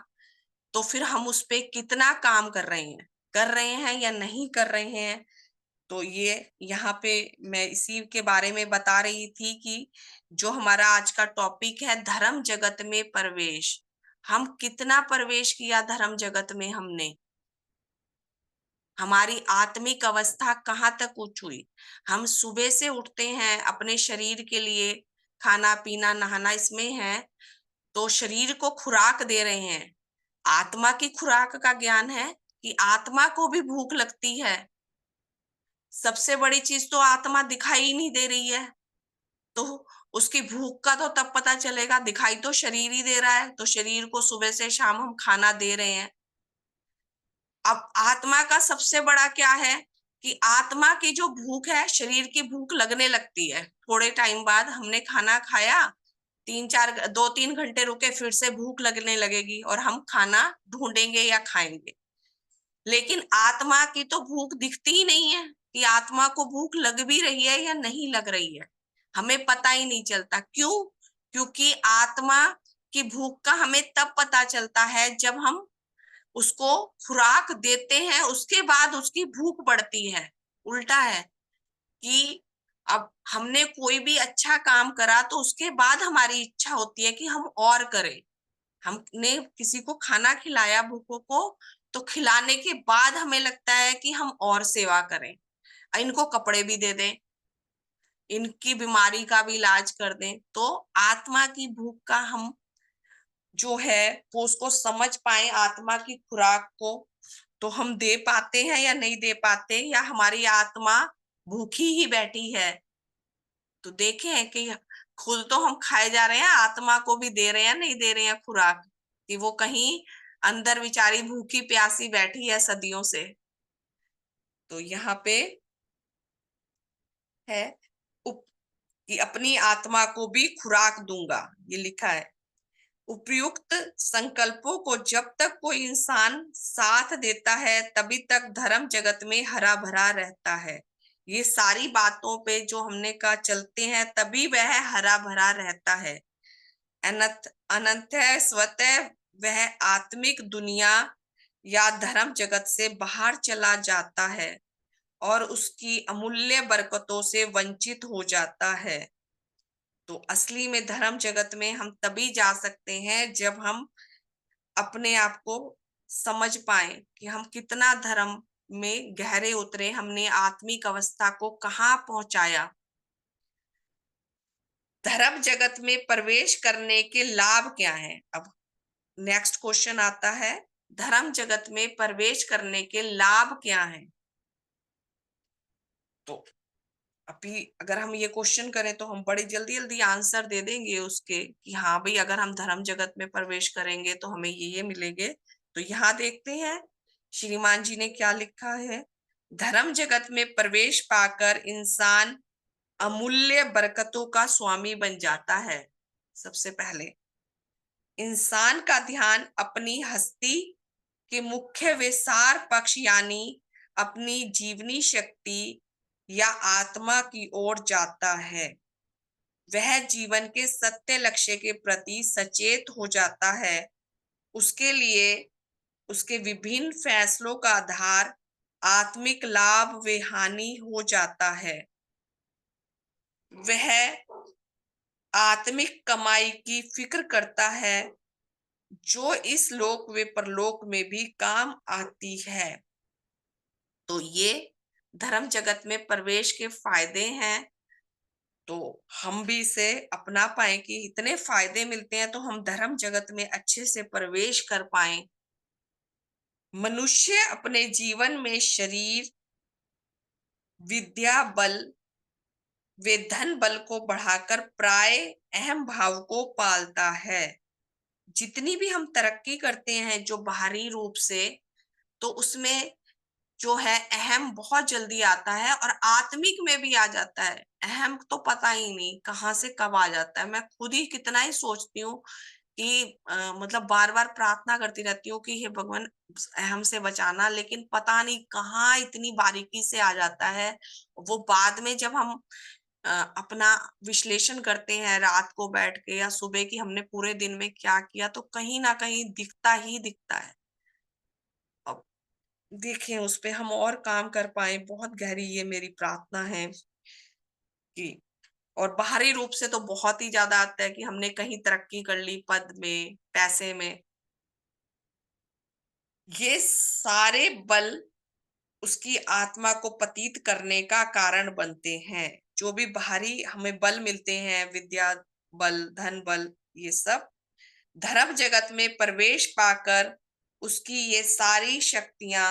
S1: तो फिर हम उस पे कितना काम कर रहे हैं या नहीं कर रहे हैं। तो ये यहाँ पे मैं इसी के बारे में बता रही थी कि जो हमारा आज का टॉपिक है धर्म जगत में प्रवेश, हम कितना प्रवेश किया धर्म जगत में हमने। हमारी आत्मिक अवस्था कहाँ तक उच्च हुई। हम सुबह से उठते हैं अपने शरीर के लिए, खाना पीना नहाना इसमें है, तो शरीर को खुराक दे रहे हैं। आत्मा की खुराक का ज्ञान है कि आत्मा को भी भूख लगती है। सबसे बड़ी चीज तो आत्मा दिखाई ही नहीं दे रही है, तो उसकी भूख का तो तब पता चलेगा। दिखाई तो शरीर ही दे रहा है, तो शरीर को सुबह से शाम हम खाना दे रहे हैं। अब आत्मा का सबसे बड़ा क्या है कि आत्मा की जो भूख है, शरीर की भूख लगने लगती है थोड़े टाइम बाद। हमने खाना खाया, 2-3 घंटे रुके, फिर से भूख लगने लगेगी और हम खाना ढूंढेंगे या खाएंगे। लेकिन आत्मा की तो भूख दिखती ही नहीं है कि आत्मा को भूख लग भी रही है या नहीं लग रही है, हमें पता ही नहीं चलता। क्यों? क्योंकि आत्मा की भूख का हमें तब पता चलता है जब हम उसको खुराक देते हैं, उसके बाद उसकी भूख बढ़ती है। उल्टा है कि अब हमने कोई भी अच्छा काम करा तो उसके बाद हमारी इच्छा होती है कि हम और करें। हमने किसी को खाना खिलाया भूखों को, तो खिलाने के बाद हमें लगता है कि हम और सेवा करें, इनको कपड़े भी दे दें, इनकी बीमारी का भी इलाज कर दें। तो आत्मा की भूख का हम जो है वो उसको समझ पाए, आत्मा की खुराक को, तो हम दे पाते हैं या नहीं दे पाते, या हमारी आत्मा भूखी ही बैठी है। तो देखें कि खुद तो हम खाए जा रहे हैं, आत्मा को भी दे रहे हैं नहीं दे रहे हैं खुराक, कि वो कहीं अंदर बेचारी भूखी प्यासी बैठी है सदियों से। तो यहाँ पे है कि अपनी आत्मा को भी खुराक दूंगा, ये लिखा है। उपयुक्त संकल्पों को जब तक कोई इंसान साथ देता है तभी तक धर्म जगत में हरा भरा रहता है। ये सारी बातों पे जो हमने कहा चलते हैं तभी वह हरा भरा रहता है। अनंत स्वतः वह आत्मिक दुनिया या धर्म जगत से बाहर चला जाता है और उसकी अमूल्य बरकतों से वंचित हो जाता है। तो असली में धर्म जगत में हम तभी जा सकते हैं जब हम अपने आप को समझ पाए कि हम कितना धर्म में गहरे उतरे, हमने आत्मिक अवस्था को कहाँ पहुंचाया। धर्म जगत में प्रवेश करने के लाभ क्या हैं? अब नेक्स्ट क्वेश्चन आता है, धर्म जगत में प्रवेश करने के लाभ क्या हैं? तो अभी अगर हम ये क्वेश्चन करें तो हम बड़ी जल्दी जल्दी आंसर दे देंगे उसके कि हाँ भाई, अगर हम धर्म जगत में प्रवेश करेंगे तो हमें ये मिलेंगे। तो यहाँ देखते हैं श्रीमान जी ने क्या लिखा है। धर्म जगत में प्रवेश पाकर इंसान अमूल्य बरकतों का स्वामी बन जाता है। सबसे पहले इंसान का ध्यान अपनी हस्ती के मुख्य व सार पक्ष यानी अपनी जीवनी शक्ति या आत्मा की ओर जाता है। वह जीवन के सत्य लक्ष्य के प्रति सचेत हो जाता है। उसके लिए उसके विभिन्न फैसलों का आधार आत्मिक लाभ व हानि हो जाता है। वह आत्मिक कमाई की फिक्र करता है जो इस लोक व परलोक में भी काम आती है। तो ये धर्म जगत में प्रवेश के फायदे हैं। तो हम भी इसे अपना पाए कि इतने फायदे मिलते हैं तो हम धर्म जगत में अच्छे से प्रवेश कर पाए। मनुष्य अपने जीवन में शरीर, विद्या बल वे धन बल को बढ़ाकर प्राय अहम भाव को पालता है। जितनी भी हम तरक्की करते हैं जो बाहरी रूप से, तो उसमें जो है अहम बहुत जल्दी आता है और आत्मिक में भी आ जाता है। अहम तो पता ही नहीं कहाँ से कब आ जाता है। मैं खुद ही कितना ही सोचती हूँ कि मतलब बार बार प्रार्थना करती रहती हूँ कि हे भगवान अहम से बचाना, लेकिन पता नहीं कहाँ इतनी बारीकी से आ जाता है। वो बाद में जब हम अपना विश्लेषण करते हैं रात को बैठ के या सुबह की हमने पूरे दिन में क्या किया, तो कहीं ना कहीं दिखता ही दिखता है। अब देखें उस पे हम और काम कर पाए, बहुत गहरी ये मेरी प्रार्थना है कि, और बाहरी रूप से तो बहुत ही ज्यादा आता है कि हमने कहीं तरक्की कर ली पद में, पैसे में। ये सारे बल उसकी आत्मा को पतित करने का कारण बनते हैं। जो भी बाहरी हमें बल मिलते हैं, विद्या बल, धन बल, ये सब धर्म जगत में प्रवेश पाकर उसकी ये सारी शक्तियां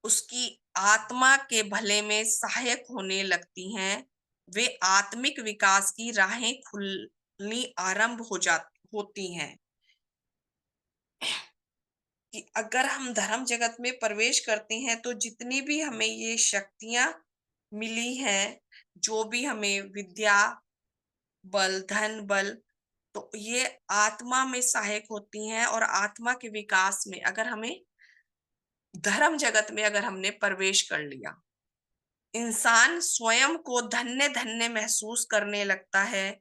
S1: उसकी आत्मा के भले में सहायक होने लगती हैं। वे आत्मिक विकास की राहें खुलनी आरंभ होती हैं। कि अगर हम धर्म जगत में प्रवेश करते हैं तो जितनी भी हमें ये शक्तियां मिली हैं, जो भी हमें विद्या बल, धन बल, तो ये आत्मा में सहायक होती हैं। और आत्मा के विकास में अगर हमें धर्म जगत में अगर हमने प्रवेश कर लिया, इंसान स्वयं को धन्य धन्य महसूस करने लगता है,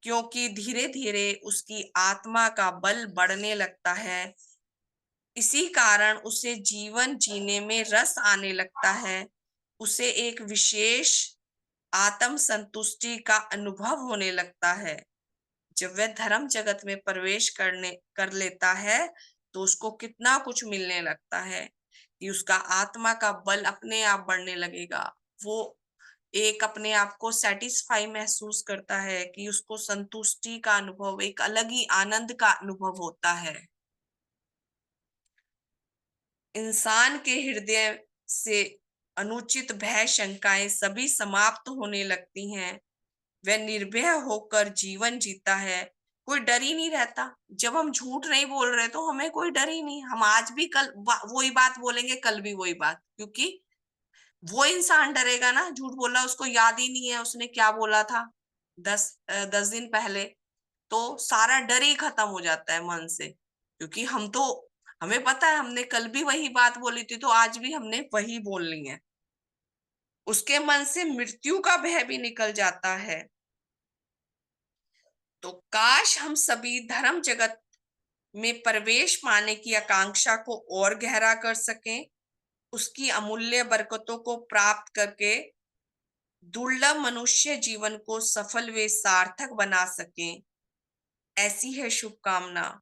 S1: क्योंकि धीरे धीरे उसकी आत्मा का बल बढ़ने लगता है। इसी कारण उसे जीवन जीने में रस आने लगता है। उसे एक विशेष आत्म संतुष्टि का अनुभव होने लगता है। जब वह धर्म जगत में प्रवेश कर लेता है तो उसको कितना कुछ मिलने लगता है कि उसका आत्मा का बल अपने आप बढ़ने लगेगा। वो एक अपने आप को सेटिस्फाई महसूस करता है कि उसको संतुष्टि का अनुभव, एक अलग ही आनंद का अनुभव होता है। इंसान के हृदय से अनुचित भय शंकाएं सभी समाप्त होने लगती हैं। वह निर्भय होकर जीवन जीता है। कोई डर ही नहीं रहता। जब हम झूठ नहीं बोल रहे तो हमें कोई डर ही नहीं। हम आज भी कल वही बात बोलेंगे, कल भी वही बात, क्योंकि वो इंसान डरेगा ना, झूठ बोला, उसको याद ही नहीं है उसने क्या बोला था 10 दिन पहले। तो सारा डर ही खत्म हो जाता है मन से, क्योंकि हमें पता है हमने कल भी वही बात बोली थी, तो आज भी हमने वही बोलनी है। उसके मन से मृत्यु का भय भी निकल जाता है। तो काश हम सभी धर्म जगत में प्रवेश पाने की आकांक्षा को और गहरा कर सकें, उसकी अमूल्य बरकतों को प्राप्त करके दुर्लभ मनुष्य जीवन को सफल व सार्थक बना सकें। ऐसी है शुभकामना।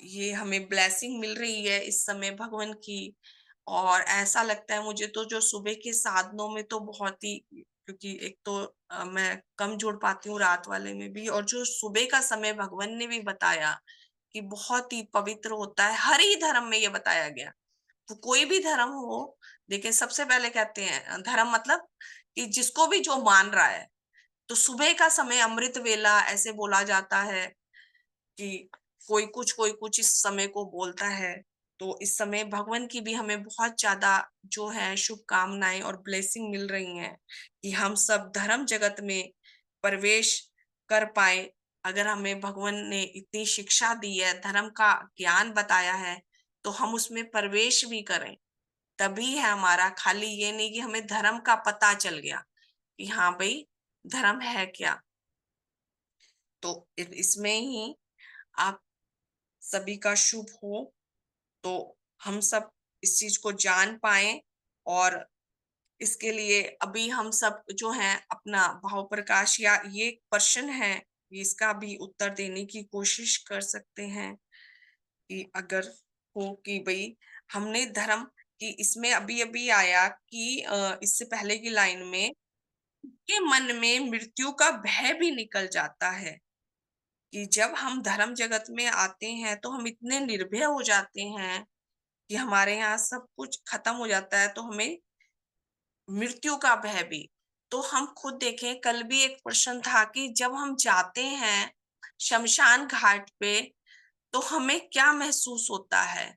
S1: ये हमें ब्लेसिंग मिल रही है इस समय भगवान की। और ऐसा लगता है मुझे तो जो सुबह के साधनों में तो बहुत ही, क्योंकि एक तो मैं कम जुड़ पाती हूँ रात वाले में भी, और जो सुबह का समय भगवान ने भी बताया कि बहुत ही पवित्र होता है। हर ही धर्म में ये बताया गया, तो कोई भी धर्म हो, देखिए सबसे पहले कहते हैं धर्म मतलब कि जिसको भी जो मान रहा है, तो सुबह का समय अमृत वेला ऐसे बोला जाता है कि कोई कुछ इस समय को बोलता है। तो इस समय भगवान की भी हमें बहुत ज्यादा जो है शुभकामनाएं और ब्लेसिंग मिल रही हैं कि हम सब धर्म जगत में प्रवेश कर पाए। अगर हमें भगवान ने इतनी शिक्षा दी है, धर्म का ज्ञान बताया है, तो हम उसमें प्रवेश भी करें, तभी है हमारा। खाली ये नहीं कि हमें धर्म का पता चल गया कि हाँ भाई धर्म है क्या। तो इसमें ही आप सभी का शुभ हो, तो हम सब इस चीज को जान पाए। और इसके लिए अभी हम सब जो है अपना भाव प्रकाश या ये प्रश्न है, इसका भी उत्तर देने की कोशिश कर सकते हैं कि अगर हो कि भाई हमने धर्म की, इसमें अभी अभी आया कि इससे पहले की लाइन में के मन में मृत्यु का भय भी निकल जाता है। कि जब हम धर्म जगत में आते हैं तो हम इतने निर्भय हो जाते हैं कि हमारे यहाँ सब कुछ खत्म हो जाता है, तो हमें मृत्यु का भय भी। तो हम खुद देखें, कल भी एक प्रश्न था कि जब हम जाते हैं शमशान घाट पे तो हमें क्या महसूस होता है।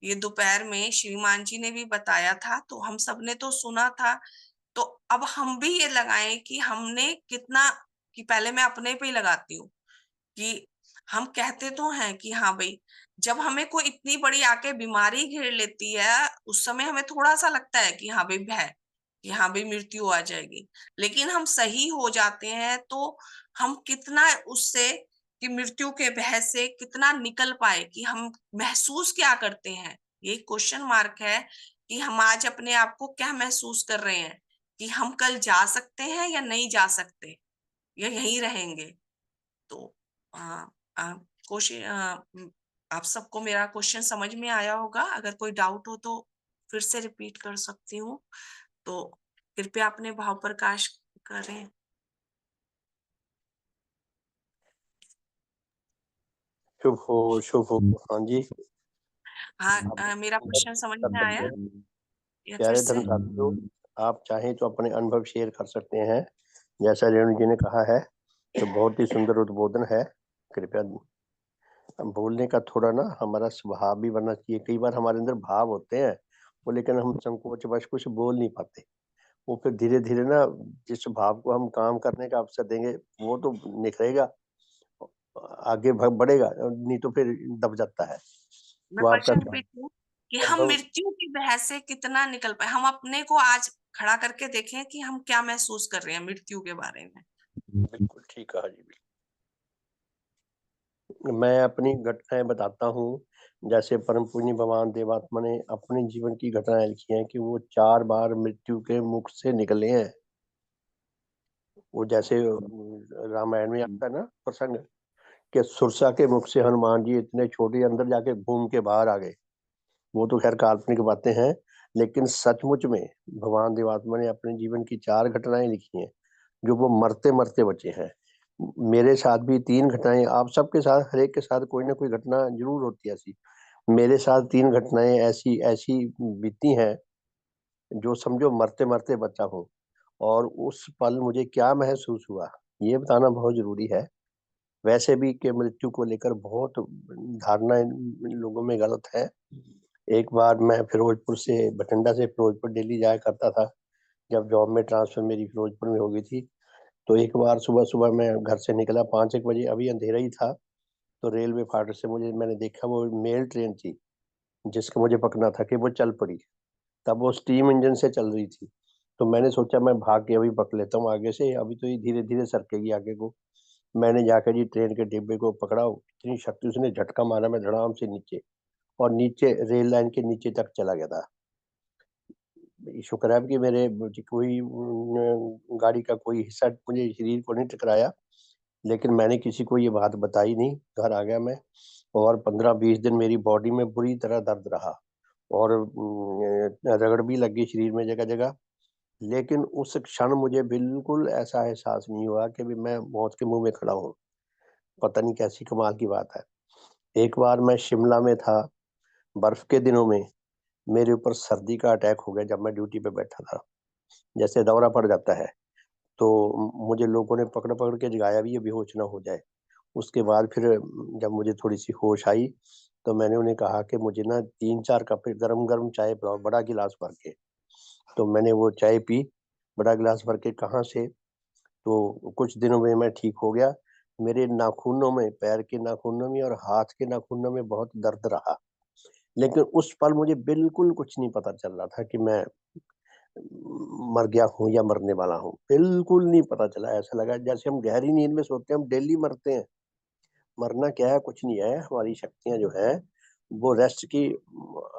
S1: ये दोपहर में श्रीमान जी ने भी बताया था, तो हम सबने तो सुना था। तो अब हम भी ये लगाएं कि हमने कितना, कि पहले मैं अपने पे ही लगाती हूँ कि हम कहते तो हैं कि हाँ भाई, जब हमें कोई इतनी बड़ी आके बीमारी घेर लेती है, उस समय हमें थोड़ा सा लगता है कि हाँ भाई भय, कि हाँ भाई मृत्यु आ जाएगी। लेकिन हम सही हो जाते हैं तो हम कितना उससे, कि मृत्यु के भय से कितना निकल पाए, कि हम महसूस क्या करते हैं। ये क्वेश्चन मार्क है कि हम आज अपने आप को क्या महसूस कर रहे हैं, कि हम कल जा सकते हैं या नहीं जा सकते, या यहीं रहेंगे। तो कोशिश आप सबको मेरा क्वेश्चन समझ में आया होगा। अगर कोई डाउट हो तो फिर से रिपीट कर सकती हूँ। तो कृपया अपने भाव प्रकाश करें।
S4: शुभ हो, शुभ हो। हाँ जी।
S1: हाँ, मेरा क्वेश्चन समझ में आया या फिर
S4: प्यारे
S1: से?
S4: धर्मसाथियों, आप चाहें तो अपने अनुभव शेयर कर सकते हैं। जैसा रेणु जी ने कहा है, तो बहुत ही सुंदर उद्बोधन है। कृपया बोलने का थोड़ा ना हमारा स्वभाव भी बनना चाहिए। कई बार हमारे अंदर भाव होते हैं वो, लेकिन हम संकोचवश कुछ बोल नहीं पाते। वो फिर धीरे धीरे ना, जिस भाव को हम काम करने का अवसर देंगे वो तो निखरेगा, आगे बढ़ेगा, नहीं तो फिर दब जाता है।
S1: मैं
S4: तो आपका
S1: क्वेश्चन रिपीट करूं कि हम
S4: अनुभव
S1: मृत्यु की भय से कितना निकल पाए? हम अपने को आज खड़ा करके देखें कि हम क्या महसूस कर रहे हैं मृत्यु के बारे में।
S4: बिल्कुल ठीक कहा जी। मैं अपनी घटनाएं बताता हूँ। जैसे परम पूज्य भगवान देवात्मा ने अपने जीवन की घटनाएं लिखी हैं कि वो 4 बार मृत्यु के मुख से निकले हैं। वो जैसे रामायण में आता है ना प्रसंग, कि सुरसा के मुख से हनुमान जी इतने छोटे अंदर जाके घूम के बाहर आ गए। वो तो खैर काल्पनिक बातें हैं, लेकिन सचमुच में भगवान देवात्मा ने अपने जीवन की 4 घटनाएं लिखी हैं जो वो मरते मरते बचे हैं। मेरे साथ भी 3 घटनाएं, आप सबके साथ, हर एक के साथ कोई ना कोई घटना जरूर होती है ऐसी। मेरे साथ 3 घटनाएं ऐसी ऐसी बीती हैं जो समझो मरते मरते बचा हूँ। और उस पल मुझे क्या महसूस हुआ ये बताना बहुत जरूरी है। वैसे भी कि मृत्यु को लेकर बहुत धारणा लोगों में गलत है। एक बार मैं फिरोजपुर से, बठिंडा से फिरोजपुर डेली जाया करता था। जब जॉब में ट्रांसफर मेरी फिरोजपुर में हो गई थी, तो एक बार सुबह सुबह मैं घर से निकला 5-1 बजे, अभी अंधेरा ही था। तो रेलवे फाटक से मैंने देखा वो मेल ट्रेन थी जिसको मुझे पकड़ना था, कि वो चल पड़ी। तब वो स्टीम इंजन से चल रही थी। तो मैंने सोचा मैं भाग के अभी पकड़ लेता हूँ आगे से, अभी तो ये धीरे धीरे सरकेगी आगे को। मैंने जाकर जी ट्रेन के डिब्बे को पकड़ा, इतनी शक्ति उसने झटका मारा, मैं धड़ाम से नीचे, और नीचे रेल लाइन के नीचे तक चला गया था। शुक्र है कि मेरे मुझे कोई गाड़ी का कोई हिस्सा मुझे शरीर को नहीं टकराया, लेकिन मैंने किसी को ये बात बताई नहीं। घर आ गया मैं, और 15-20 दिन मेरी बॉडी में बुरी तरह दर्द रहा, और रगड़ भी लगी शरीर में जगह जगह। लेकिन उस क्षण मुझे बिल्कुल ऐसा एहसास नहीं हुआ कि भी मैं मौत के मुंह में खड़ा हूँ। पता नहीं कैसी कमाल की बात है। एक बार मैं शिमला में था, बर्फ के दिनों में, मेरे ऊपर सर्दी का अटैक हो गया जब मैं ड्यूटी पे बैठा था। जैसे दौरा पड़ जाता है, तो मुझे लोगों ने पकड़ पकड़ के जगाया भी, ये बेहोश ना हो जाए। उसके बाद फिर जब मुझे थोड़ी सी होश आई, तो मैंने उन्हें कहा कि मुझे ना 3-4 कप गरम गरम चाय पिलाओ, बड़ा गिलास भर के। तो मैंने वो चाय पी, बड़ा गिलास भर के। कहाँ से, तो कुछ दिनों में मैं ठीक हो गया। मेरे नाखूनों में, पैर के नाखूनों में और हाथ के नाखूनों में बहुत दर्द रहा। लेकिन उस पल मुझे बिल्कुल कुछ नहीं पता चल रहा था कि मैं मर गया हूँ या मरने वाला हूँ। बिल्कुल नहीं पता चला। ऐसा लगा जैसे हम गहरी नींद में सोते हैं, हम डेली मरते हैं। मरना क्या है, कुछ नहीं है। हमारी शक्तियां जो है वो रेस्ट की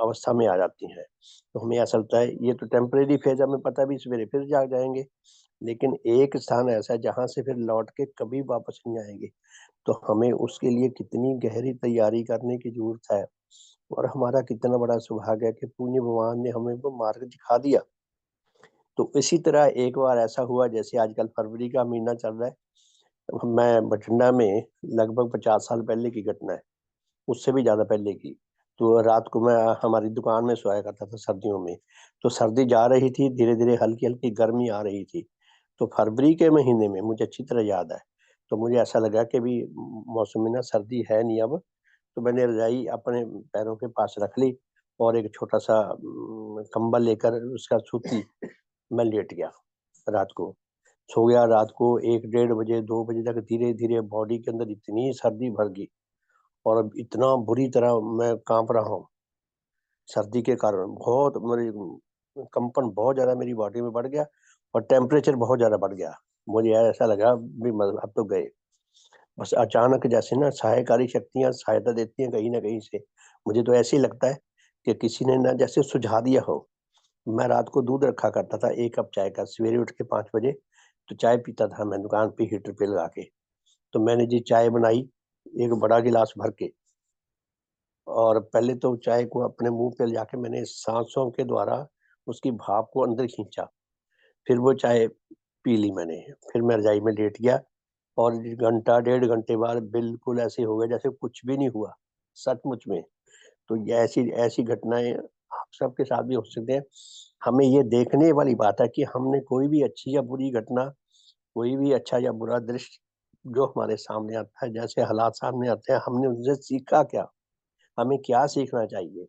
S4: अवस्था में आ जाती हैं। तो हमें ऐसा लगता है ये तो टेम्परेरी फेज, हमें पता भी सवेरे फिर जाग जाएंगे। लेकिन एक स्थान ऐसा है जहां से फिर लौट के कभी वापस नहीं आएंगे। तो हमें उसके लिए कितनी गहरी तैयारी करने की जरूरत है। और हमारा कितना बड़ा सौभाग्य है कि पुण्य भगवान ने हमें वो मार्ग दिखा दिया। तो इसी तरह एक बार ऐसा हुआ, जैसे आजकल फरवरी का महीना चल रहा है, मैं बठिंडा में, लगभग 50 साल पहले की घटना है, उससे भी ज्यादा पहले की। तो रात को मैं हमारी दुकान में सोया करता था सर्दियों में। तो सर्दी जा रही थी, धीरे धीरे हल्की हल्की गर्मी आ रही थी। तो फरवरी के महीने में मुझे अच्छी तरह याद है, तो मुझे ऐसा लगा कि भी मौसम में ना सर्दी है नहीं अब। तो मैंने रजाई अपने पैरों के पास रख ली, और एक छोटा सा कंबल लेकर उसका सूती मैं लेट गया। रात को सो गया। रात को 1-1:30 बजे, 2 बजे तक धीरे धीरे बॉडी के अंदर इतनी सर्दी भर गई, और अब इतना बुरी तरह मैं कांप रहा हूँ सर्दी के कारण। बहुत मेरी कंपन बहुत ज्यादा मेरी बॉडी में बढ़ गया, और टेम्परेचर बहुत ज्यादा बढ़ गया। मुझे ऐसा लगा भी अब तो गए। बस अचानक जैसे ना सहायकारी शक्तियां सहायता देती हैं कहीं ना कहीं से। मुझे तो ऐसे ही लगता है कि किसी ने ना जैसे सुझा दिया हो। मैं रात को दूध रखा करता था 1 कप चाय का, सवेरे उठ के 5 बजे तो चाय पीता था मैं दुकान पे हीटर पे लगा के। तो मैंने जी चाय बनाई, एक बड़ा गिलास भर के, और पहले तो चाय को अपने मुंह पे जाके मैंने सांसों के द्वारा उसकी भाप को अंदर खींचा, फिर वो चाय पी ली मैंने, फिर मैं रजाई में लेट गया और घंटा 1.5 घंटे बाद बिल्कुल ऐसे हो गया जैसे कुछ भी नहीं हुआ, सचमुच में। तो ये ऐसी ऐसी घटनाएं आप सबके साथ भी हो सकते हैं। हमें ये देखने वाली बात है कि हमने कोई भी अच्छी या बुरी घटना, कोई भी अच्छा या बुरा दृश्य जो हमारे सामने आता है, जैसे हालात सामने आते हैं, हमने उनसे सीखा क्या, हमें क्या सीखना चाहिए।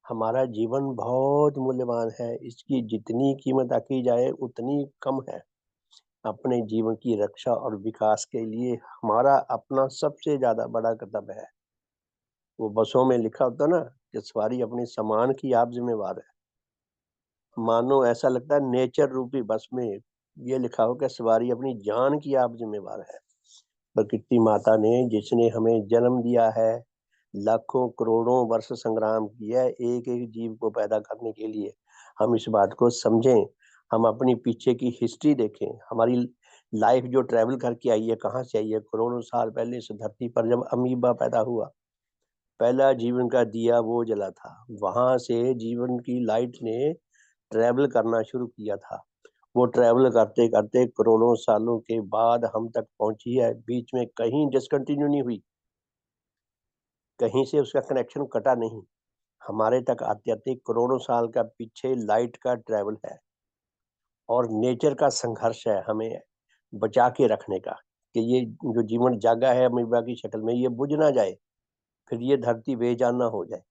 S4: हमारा जीवन बहुत मूल्यवान है, इसकी जितनी कीमत आकी जाए उतनी कम है। अपने जीवन की रक्षा और विकास के लिए हमारा अपना सबसे ज्यादा बड़ा कर्तव्य है। वो बसों में लिखा होता ना कि सवारी अपने सामान की आप जिम्मेवार है, मानो ऐसा लगता है नेचर रूपी बस में ये लिखा हो कि सवारी अपनी जान की आप जिम्मेवार है। प्रकृति माता ने जिसने हमें जन्म दिया है, लाखों करोड़ों वर्ष संग्राम किया है एक एक जीव को पैदा करने के लिए, हम इस बात को समझें। हम अपनी पीछे की हिस्ट्री देखें, हमारी लाइफ जो ट्रेवल करके आई है, कहाँ से आई है। करोड़ों साल पहले इस धरती पर जब अमीबा पैदा हुआ, पहला जीवन का दिया वो जला था, वहां से जीवन की लाइट ने ट्रेवल करना शुरू किया था। वो ट्रेवल करते करते करोड़ों सालों के बाद हम तक पहुंची है, बीच में कहीं डिसकंटिन्यू नहीं हुई, कहीं से उसका कनेक्शन कटा नहीं। हमारे तक आते आते करोड़ों साल का पीछे लाइट का ट्रेवल है और नेचर का संघर्ष है हमें बचा के रखने का, कि ये जो जीवन जागा है अमीबा की शक्ल में, ये बुझ ना जाए, फिर ये धरती बेजान ना हो जाए।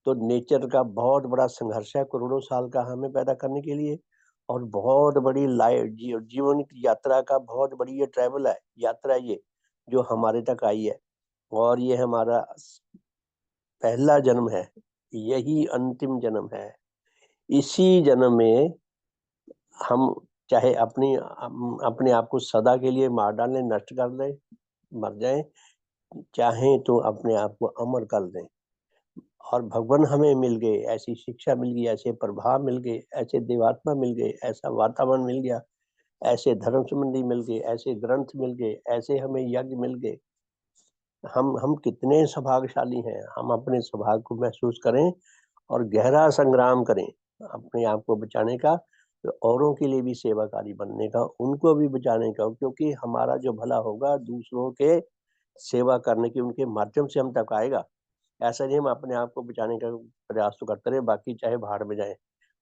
S4: तो नेचर का बहुत बड़ा संघर्ष है करोड़ों साल का हमें पैदा करने के लिए, और बहुत बड़ी लाइफ जीवन की यात्रा का बहुत बड़ी ये ट्रैवल है, यात्रा ये जो हमारे तक आई है। और ये हमारा पहला जन्म है, यही अंतिम जन्म है। इसी जन्म में हम चाहे अपने आप को सदा के लिए मार डालें, नष्ट कर दें, मर जाएं, चाहें तो अपने आप को अमर कर दें। और भगवान हमें मिल गए, ऐसी शिक्षा मिल गई, ऐसे प्रभाव मिल गए, ऐसे देवात्मा मिल गए, ऐसा वातावरण मिल गया, ऐसे धर्म संबंधी मिल गए, ऐसे ग्रंथ मिल गए, ऐसे हमें यज्ञ मिल गए। हम कितने सौभाग्यशाली हैं। हम अपने सौभाग्य को महसूस करें और गहरा संग्राम करें अपने आप को बचाने का, तो औरों के लिए भी सेवाकारी बनने का, उनको भी बचाने का, क्योंकि हमारा जो भला होगा दूसरों के सेवा करने की उनके माध्यम से हम तक आएगा। ऐसा नहीं हम अपने आप को बचाने का प्रयास तो करते रहे, बाकी चाहे भाड़ में जाए,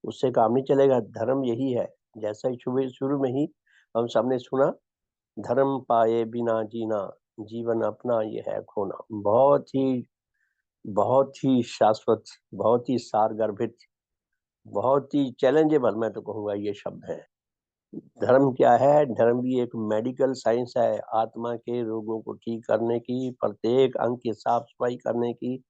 S4: उससे काम नहीं चलेगा। धर्म यही है, जैसा ही शुरू में ही हम सबने सुना, धर्म पाए बिना जीना, जीवन अपना ये है खोना। बहुत ही शाश्वत, बहुत ही सारगर्भित, बहुत ही चैलेंजेबल मैं तो कहूँगा ये शब्द है। धर्म क्या है? धर्म भी एक मेडिकल साइंस है, आत्मा के रोगों को ठीक करने की, प्रत्येक अंग की साफ सफाई करने की,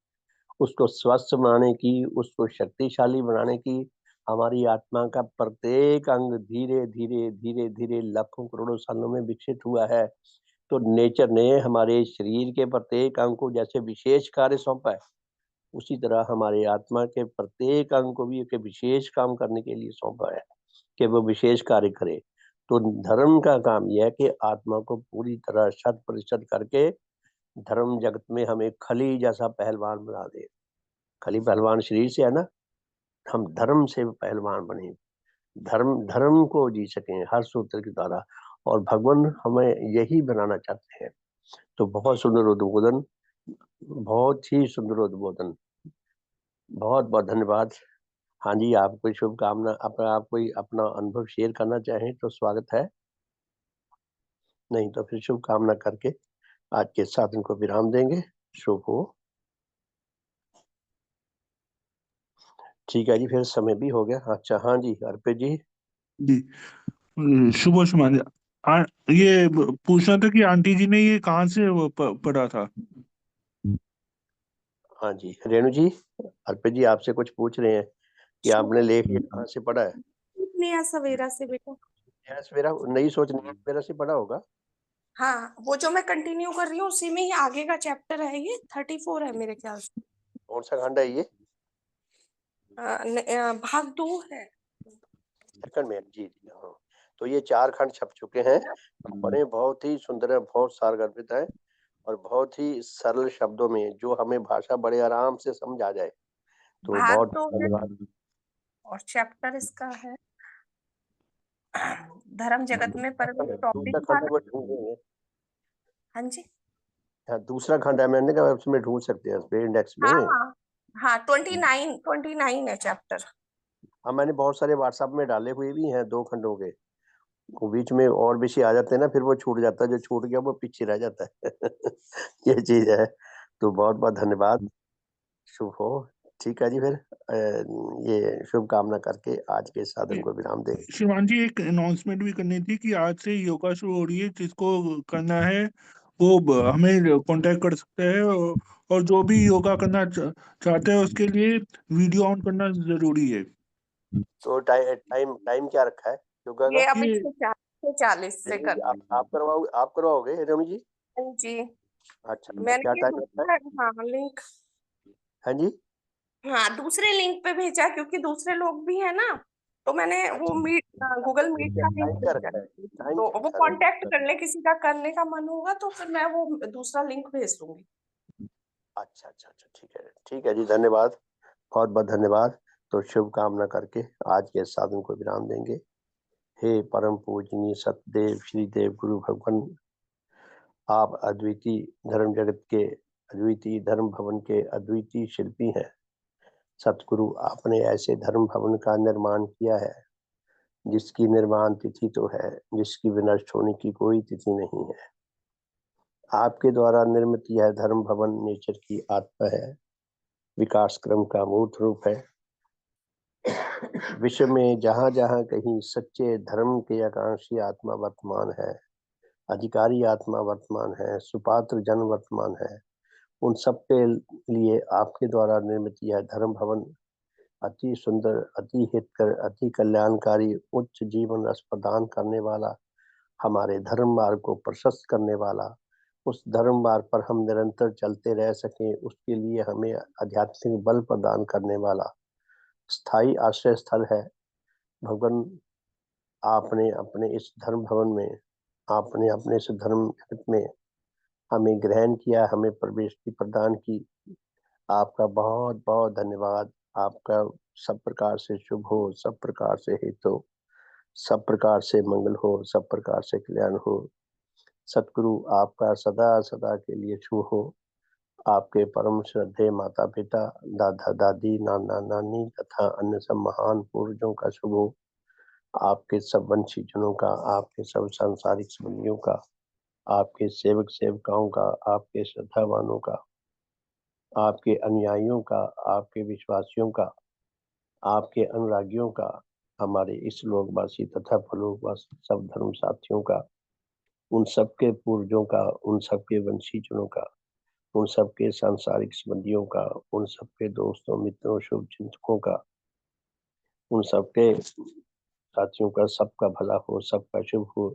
S4: उसको स्वस्थ बनाने की, उसको शक्तिशाली बनाने की। हमारी आत्मा का प्रत्येक अंग धीरे धीरे धीरे धीरे लाखों करोड़ों सालों में विकसित हुआ है। तो नेचर ने हमारे शरीर के प्रत्येक अंग को जैसे विशेष कार्य सौंपा है, उसी तरह हमारे आत्मा के प्रत्येक अंग को भी एक विशेष काम करने के लिए सौंपा है कि वो विशेष कार्य करे। तो धर्म का काम यह है कि आत्मा को पूरी तरह 100% करके धर्म जगत में हमें खली जैसा पहलवान बना दे। खली पहलवान शरीर से है ना, हम धर्म से पहलवान बने, धर्म धर्म को जी सकें हर सूत्र के द्वारा, और भगवान हमें यही बनाना चाहते हैं। तो बहुत सुंदर उद्बोधन, बहुत ही सुंदर उद्बोधन, बहुत बहुत धन्यवाद। हाँ जी, आप कोई शुभकामना, अपना आप कोई अपना अनुभव शेयर करना चाहें तो स्वागत है, नहीं तो फिर शुभकामना करके आज के साधन को विराम देंगे। शुभ हो। ठीक है जी, फिर समय भी हो गया। अच्छा, हाँ जी अर्पित जी।
S2: जी शुभ शुभ। ये पूछना था कि आंटी जी ने ये कहाँ से वो पढ़ा था?
S4: हाँ जी रेणु जी, अर्पित जी आपसे कुछ पूछ रहे हैं कि आपने लेख ये कहाँ से पढ़ा है।
S1: नया सवेरा से बेटा।
S4: यस, मेरा नई सोच मेरा से पढ़ा होगा।
S1: हाँ, वो जो मैं कंटिन्यू कर रही हूँ उसी में ही आगे का चैप्टर है, ये 34 है मेरे ख्याल से।
S4: कौन सा खंड है ये?
S1: भाग 2 है।
S4: सेकंड में जी जी हाँ। तो ये 4 खंड छप चुके हैं, पढ़े, बहुत ही सुंदर है, बहुत सारगर्भित है। और बहुत ही सरल शब्दों में जो हमें भाषा बड़े आराम से समझ आ जाए, तो
S1: भाग
S4: बहुत
S1: तो है
S4: धन्यवाद।
S1: और चैप्टर इसका है धर्म जगत में परम टॉपिक
S4: दूसरा
S1: था
S4: खंड
S1: ना।
S4: वो ढूंढेंगे।
S1: हाँ जी,
S4: हाँ, दूसरा खंड है, मैंने कहा उसमें ढूंढ सकते हैं उसपे इंडेक्स में।
S1: हाँ हाँ 29 है चैप्टर।
S4: हाँ, मैंने बहुत सारे व्हाट्सएप में डाले हुए भी हैं 2 खंडों के। वो बीच में और बेशी आ जाते हैं ना, फिर वो छूट जाता है, जो छूट गया वो पीछे रह जाता है। ये चीज है। तो बहुत बहुत धन्यवाद। शुभ हो। ठीक है जी, फिर ये शुभकामना करके आज के साधन को विराम देंगे।
S2: शिवांगी, एक अनाउंसमेंट भी करनी थी कि आज से योगा शुरू हो रही है। जिसको करना है वो हमें कांटेक्ट कर सकते हैं, और जो भी योगा करना चाहते हैं उसके लिए वीडियो ऑन करना जरूरी है।
S4: तो टाइम टाइम क्या रखा है योगा
S1: ये
S4: का?
S1: अभी
S2: ये
S1: 6:40 से कर।
S4: आप करवाओगे रमी जी?
S1: हाँ जी,
S4: अच्छा,
S1: मैंने
S4: क्या
S1: ये
S4: टाइम रखा है?
S1: दूसरा, हाँ लिंक,
S4: हाँ जी।
S1: हाँ दूसरे लिंक पे भेजा क्योंकि दूसरे लोग भी है ना, तो मैंने वो मीट गूगल मीट का लिंक
S4: टाइम क्या
S1: भेजा।
S4: रखा है? टाइम
S1: तो
S4: क्या
S1: वो
S4: रखा है रमी
S1: कांटेक्ट
S4: जी?
S1: कर ले, किसी का करने का मन होगा तो फिर मैं वो दूसरा लिंक भेज दूंगी।
S4: अच्छा अच्छा अच्छा, ठीक है जी, धन्यवाद। बहुत बहुत धन्यवाद। तो शुभकामना करके आज के साधन को विराम देंगे। हे परम पूजनीय सतदेव श्री देव गुरु भगवान, आप अद्वितीय धर्म जगत के अद्वितीय धर्म भवन के अद्वितीय शिल्पी हैं। सतगुरु, आपने ऐसे धर्म भवन का निर्माण किया है जिसकी निर्माण तिथि तो है, जिसकी विनष्ट होने की कोई तिथि नहीं है। आपके द्वारा निर्मित यह धर्म भवन नेचर की आत्मा है, विकास क्रम का मूर्त रूप है। विश्व में जहां जहां कहीं सच्चे धर्म के आकांक्षी आत्मा वर्तमान है, अधिकारी आत्मा वर्तमान है, सुपात्र जन वर्तमान है, उन सबके लिए आपके द्वारा निर्मित यह धर्म भवन अति सुंदर, अति हितकर, अति कल्याणकारी, उच्च जीवन रस प्रदान करने वाला, हमारे धर्म मार्ग को प्रशस्त करने वाला, उस धर्म मार्ग पर हम निरंतर चलते रह सकें उसके लिए हमें आध्यात्मिक बल प्रदान करने वाला स्थायी आश्रय स्थल है। भगवान, आपने अपने इस धर्म भवन में, आपने अपने इस धर्म जगत में हमें ग्रहण किया, हमें प्रवेश की प्रदान की। आपका बहुत बहुत धन्यवाद। आपका सब प्रकार से शुभ हो, सब प्रकार से हित हो, सब प्रकार से मंगल हो, सब प्रकार से कल्याण हो। सतगुरु, आपका सदा सदा के लिए शुभ हो। आपके परम श्रद्धेय माता पिता, दादा दादी, नाना नानी तथा अन्य सब महान पूर्वजों का शुभ हो। आपके सब वंशी जनों का, आपके सब सांसारिक संबंधियों का, आपके सेवक सेविकाओं का, आपके श्रद्धावानों का, आपके अनुयायियों का, आपके विश्वासियों का, आपके अनुरागियों का, हमारे इस लोकवासी तथा परलोकवासी सब धर्म साथियों का, उन सबके पूर्वजों का, उन सबके वंशीजनों का, उन सबके सांसारिक संबंधियों का, उन सबके दोस्तों मित्रों शुभचिंतकों का, उन सबके साथियों का, सबका भला हो, सबका शुभ हो।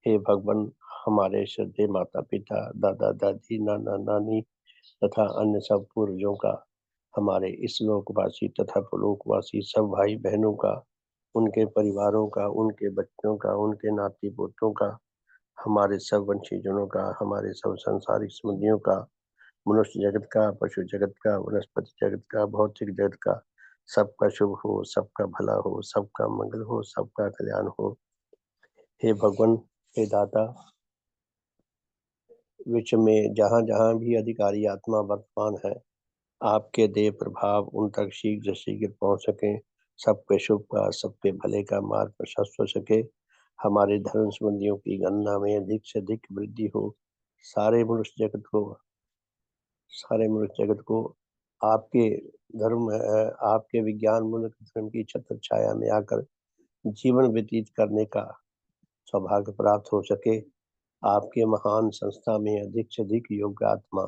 S4: हे भगवान, हमारे श्रद्धेय माता पिता, दादा दादी, नाना नानी तथा अन्य सब पूर्वजों का, हमारे इस लोकवासी तथा परलोकवासी सब भाई बहनों का, उनके परिवारों का, उनके बच्चों का, उनके नाती पोतों का, हमारे सब वंशीजनों का, हमारे सब सांसारिक संबंधियों का, मनुष्य जगत का, पशु जगत का, वनस्पति जगत का, भौतिक जगत का, सबका शुभ हो, सबका भला हो, सबका मंगल हो, सबका कल्याण हो। हे भगवान, हे दाता, विश्व में जहाँ जहाँ भी अधिकारी आत्मा वर्तमान है, आपके देव प्रभाव उन तक शीघ्र शीघ्र पहुंच सके, सबके शुभ का, सबके भले का मार्ग प्रशस्त हो सके, हमारे धर्म संबंधियों की गणना में अधिक से अधिक वृद्धि हो, सारे मनुष्य जगत को, सारे मनुष्य जगत को आपके धर्म, आपके विज्ञान मूलक धर्म की छत्र छाया में आकर जीवन व्यतीत करने का सौभाग्य प्राप्त हो सके। आपके महान संस्था में अधिक से अधिक योग्य आत्मा,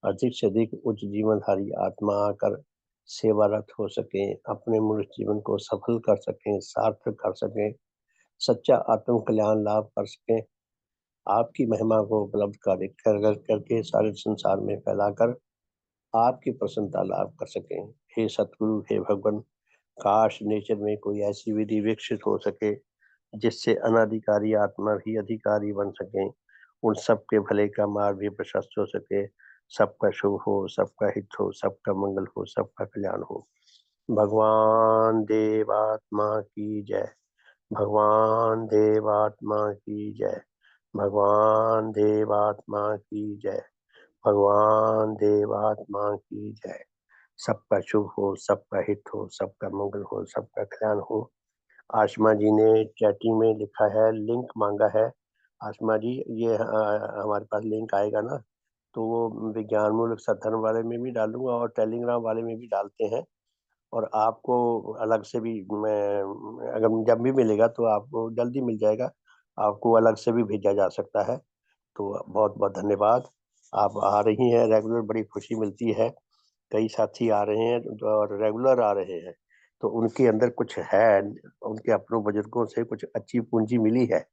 S4: अधिक से अधिक उच्च जीवनधारी आत्मा आकर सेवारत हो सके, अपने मनुष्य जीवन को सफल कर सकें, सार्थक कर सकें, सच्चा आत्म कल्याण लाभ कर सकें, आपकी महिमा को उपलब्ध करके सारे संसार में फैलाकर आपकी प्रसन्नता लाभ कर सकें। हे सतगुरु, हे भगवान, काश नेचर में कोई ऐसी विधि विकसित हो सके जिससे अनाधिकारी आत्मा भी अधिकारी बन सके उन सबके भले का मार्ग भी प्रशस्त हो सके। सबका शुभ हो, सबका हित हो, सबका मंगल हो, सबका कल्याण हो। भगवान देवात्मा की जय। भगवान देवात्मा की जय। भगवान देवात्मा की जय। भगवान देवात्मा की जय। सबका शुभ हो, सबका हित हो, सबका मंगल हो, सबका कल्याण हो। आशमा जी ने चैटिंग में लिखा है, लिंक मांगा है। आशमा जी, ये हमारे पास लिंक आएगा ना, तो वो विज्ञान मूलक सत्संग वाले में भी डालूंगा और टेलीग्राम वाले में भी डालते हैं। और आपको अलग से भी मैं अगर जब भी मिलेगा तो आपको जल्दी मिल जाएगा, आपको अलग से भी भेजा जा सकता है। तो बहुत बहुत धन्यवाद। आप आ रही हैं रेगुलर, बड़ी खुशी मिलती है। कई साथी आ रहे हैं और रेगुलर आ रहे हैं, तो उनके अंदर कुछ है, उनके अपनों बुजुर्गों से कुछ अच्छी पूंजी मिली है।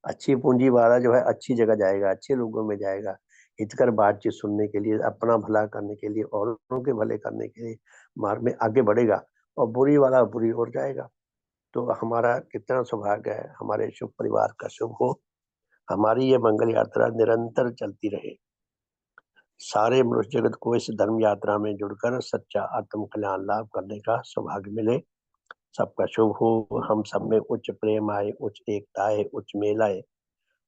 S4: अच्छी पूंजी वाला जो है अच्छी जगह जाएगा, अच्छे लोगों में जाएगा, हितकर बातचीत सुनने के लिए, अपना भला करने के लिए, औरों के भले करने के लिए मार्ग में आगे बढ़ेगा, और बुरी वाला बुरी ओर जाएगा। तो हमारा कितना सौभाग्य है, हमारे शुभ परिवार का शुभ हो, हमारी ये मंगल यात्रा निरंतर चलती रहे, सारे मनुष्य जगत को इस धर्म यात्रा में जुड़कर सच्चा आत्म कल्याण लाभ करने का सौभाग्य मिले। सबका शुभ हो, हम सब में उच्च प्रेम आए, उच्च एकता आए, उच्च मेल आए।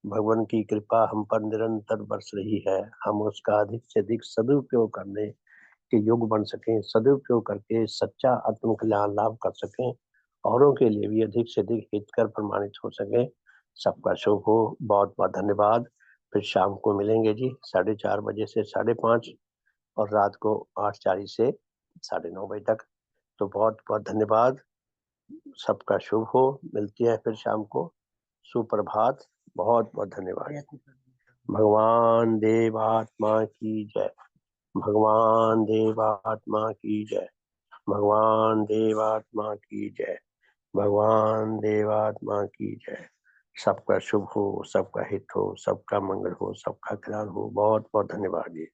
S4: भगवान की कृपा हम पर निरंतर बरस रही है, हम उसका अधिक से अधिक सदुपयोग करने के योग बन सकें, सदुपयोग करके सच्चा आत्म कल्याण लाभ कर सकें, औरों के लिए भी अधिक से अधिक हितकर प्रमाणित हो सके। सबका शुभ हो। बहुत बहुत धन्यवाद। फिर शाम को मिलेंगे जी 4:30 बजे से 5:30, और रात को 8:40 से 9:30 बजे तक। तो बहुत बहुत धन्यवाद। सबका शुभ हो। मिलती है फिर शाम को। सुप्रभात। बहुत बहुत धन्यवाद। भगवान देवात्मा की जय। भगवान देवात्मा की जय। भगवान देवात्मा की जय। भगवान देवात्मा की जय। सबका शुभ हो, सबका हित हो, सबका मंगल हो, सबका कल्याण हो। बहुत बहुत धन्यवाद जी।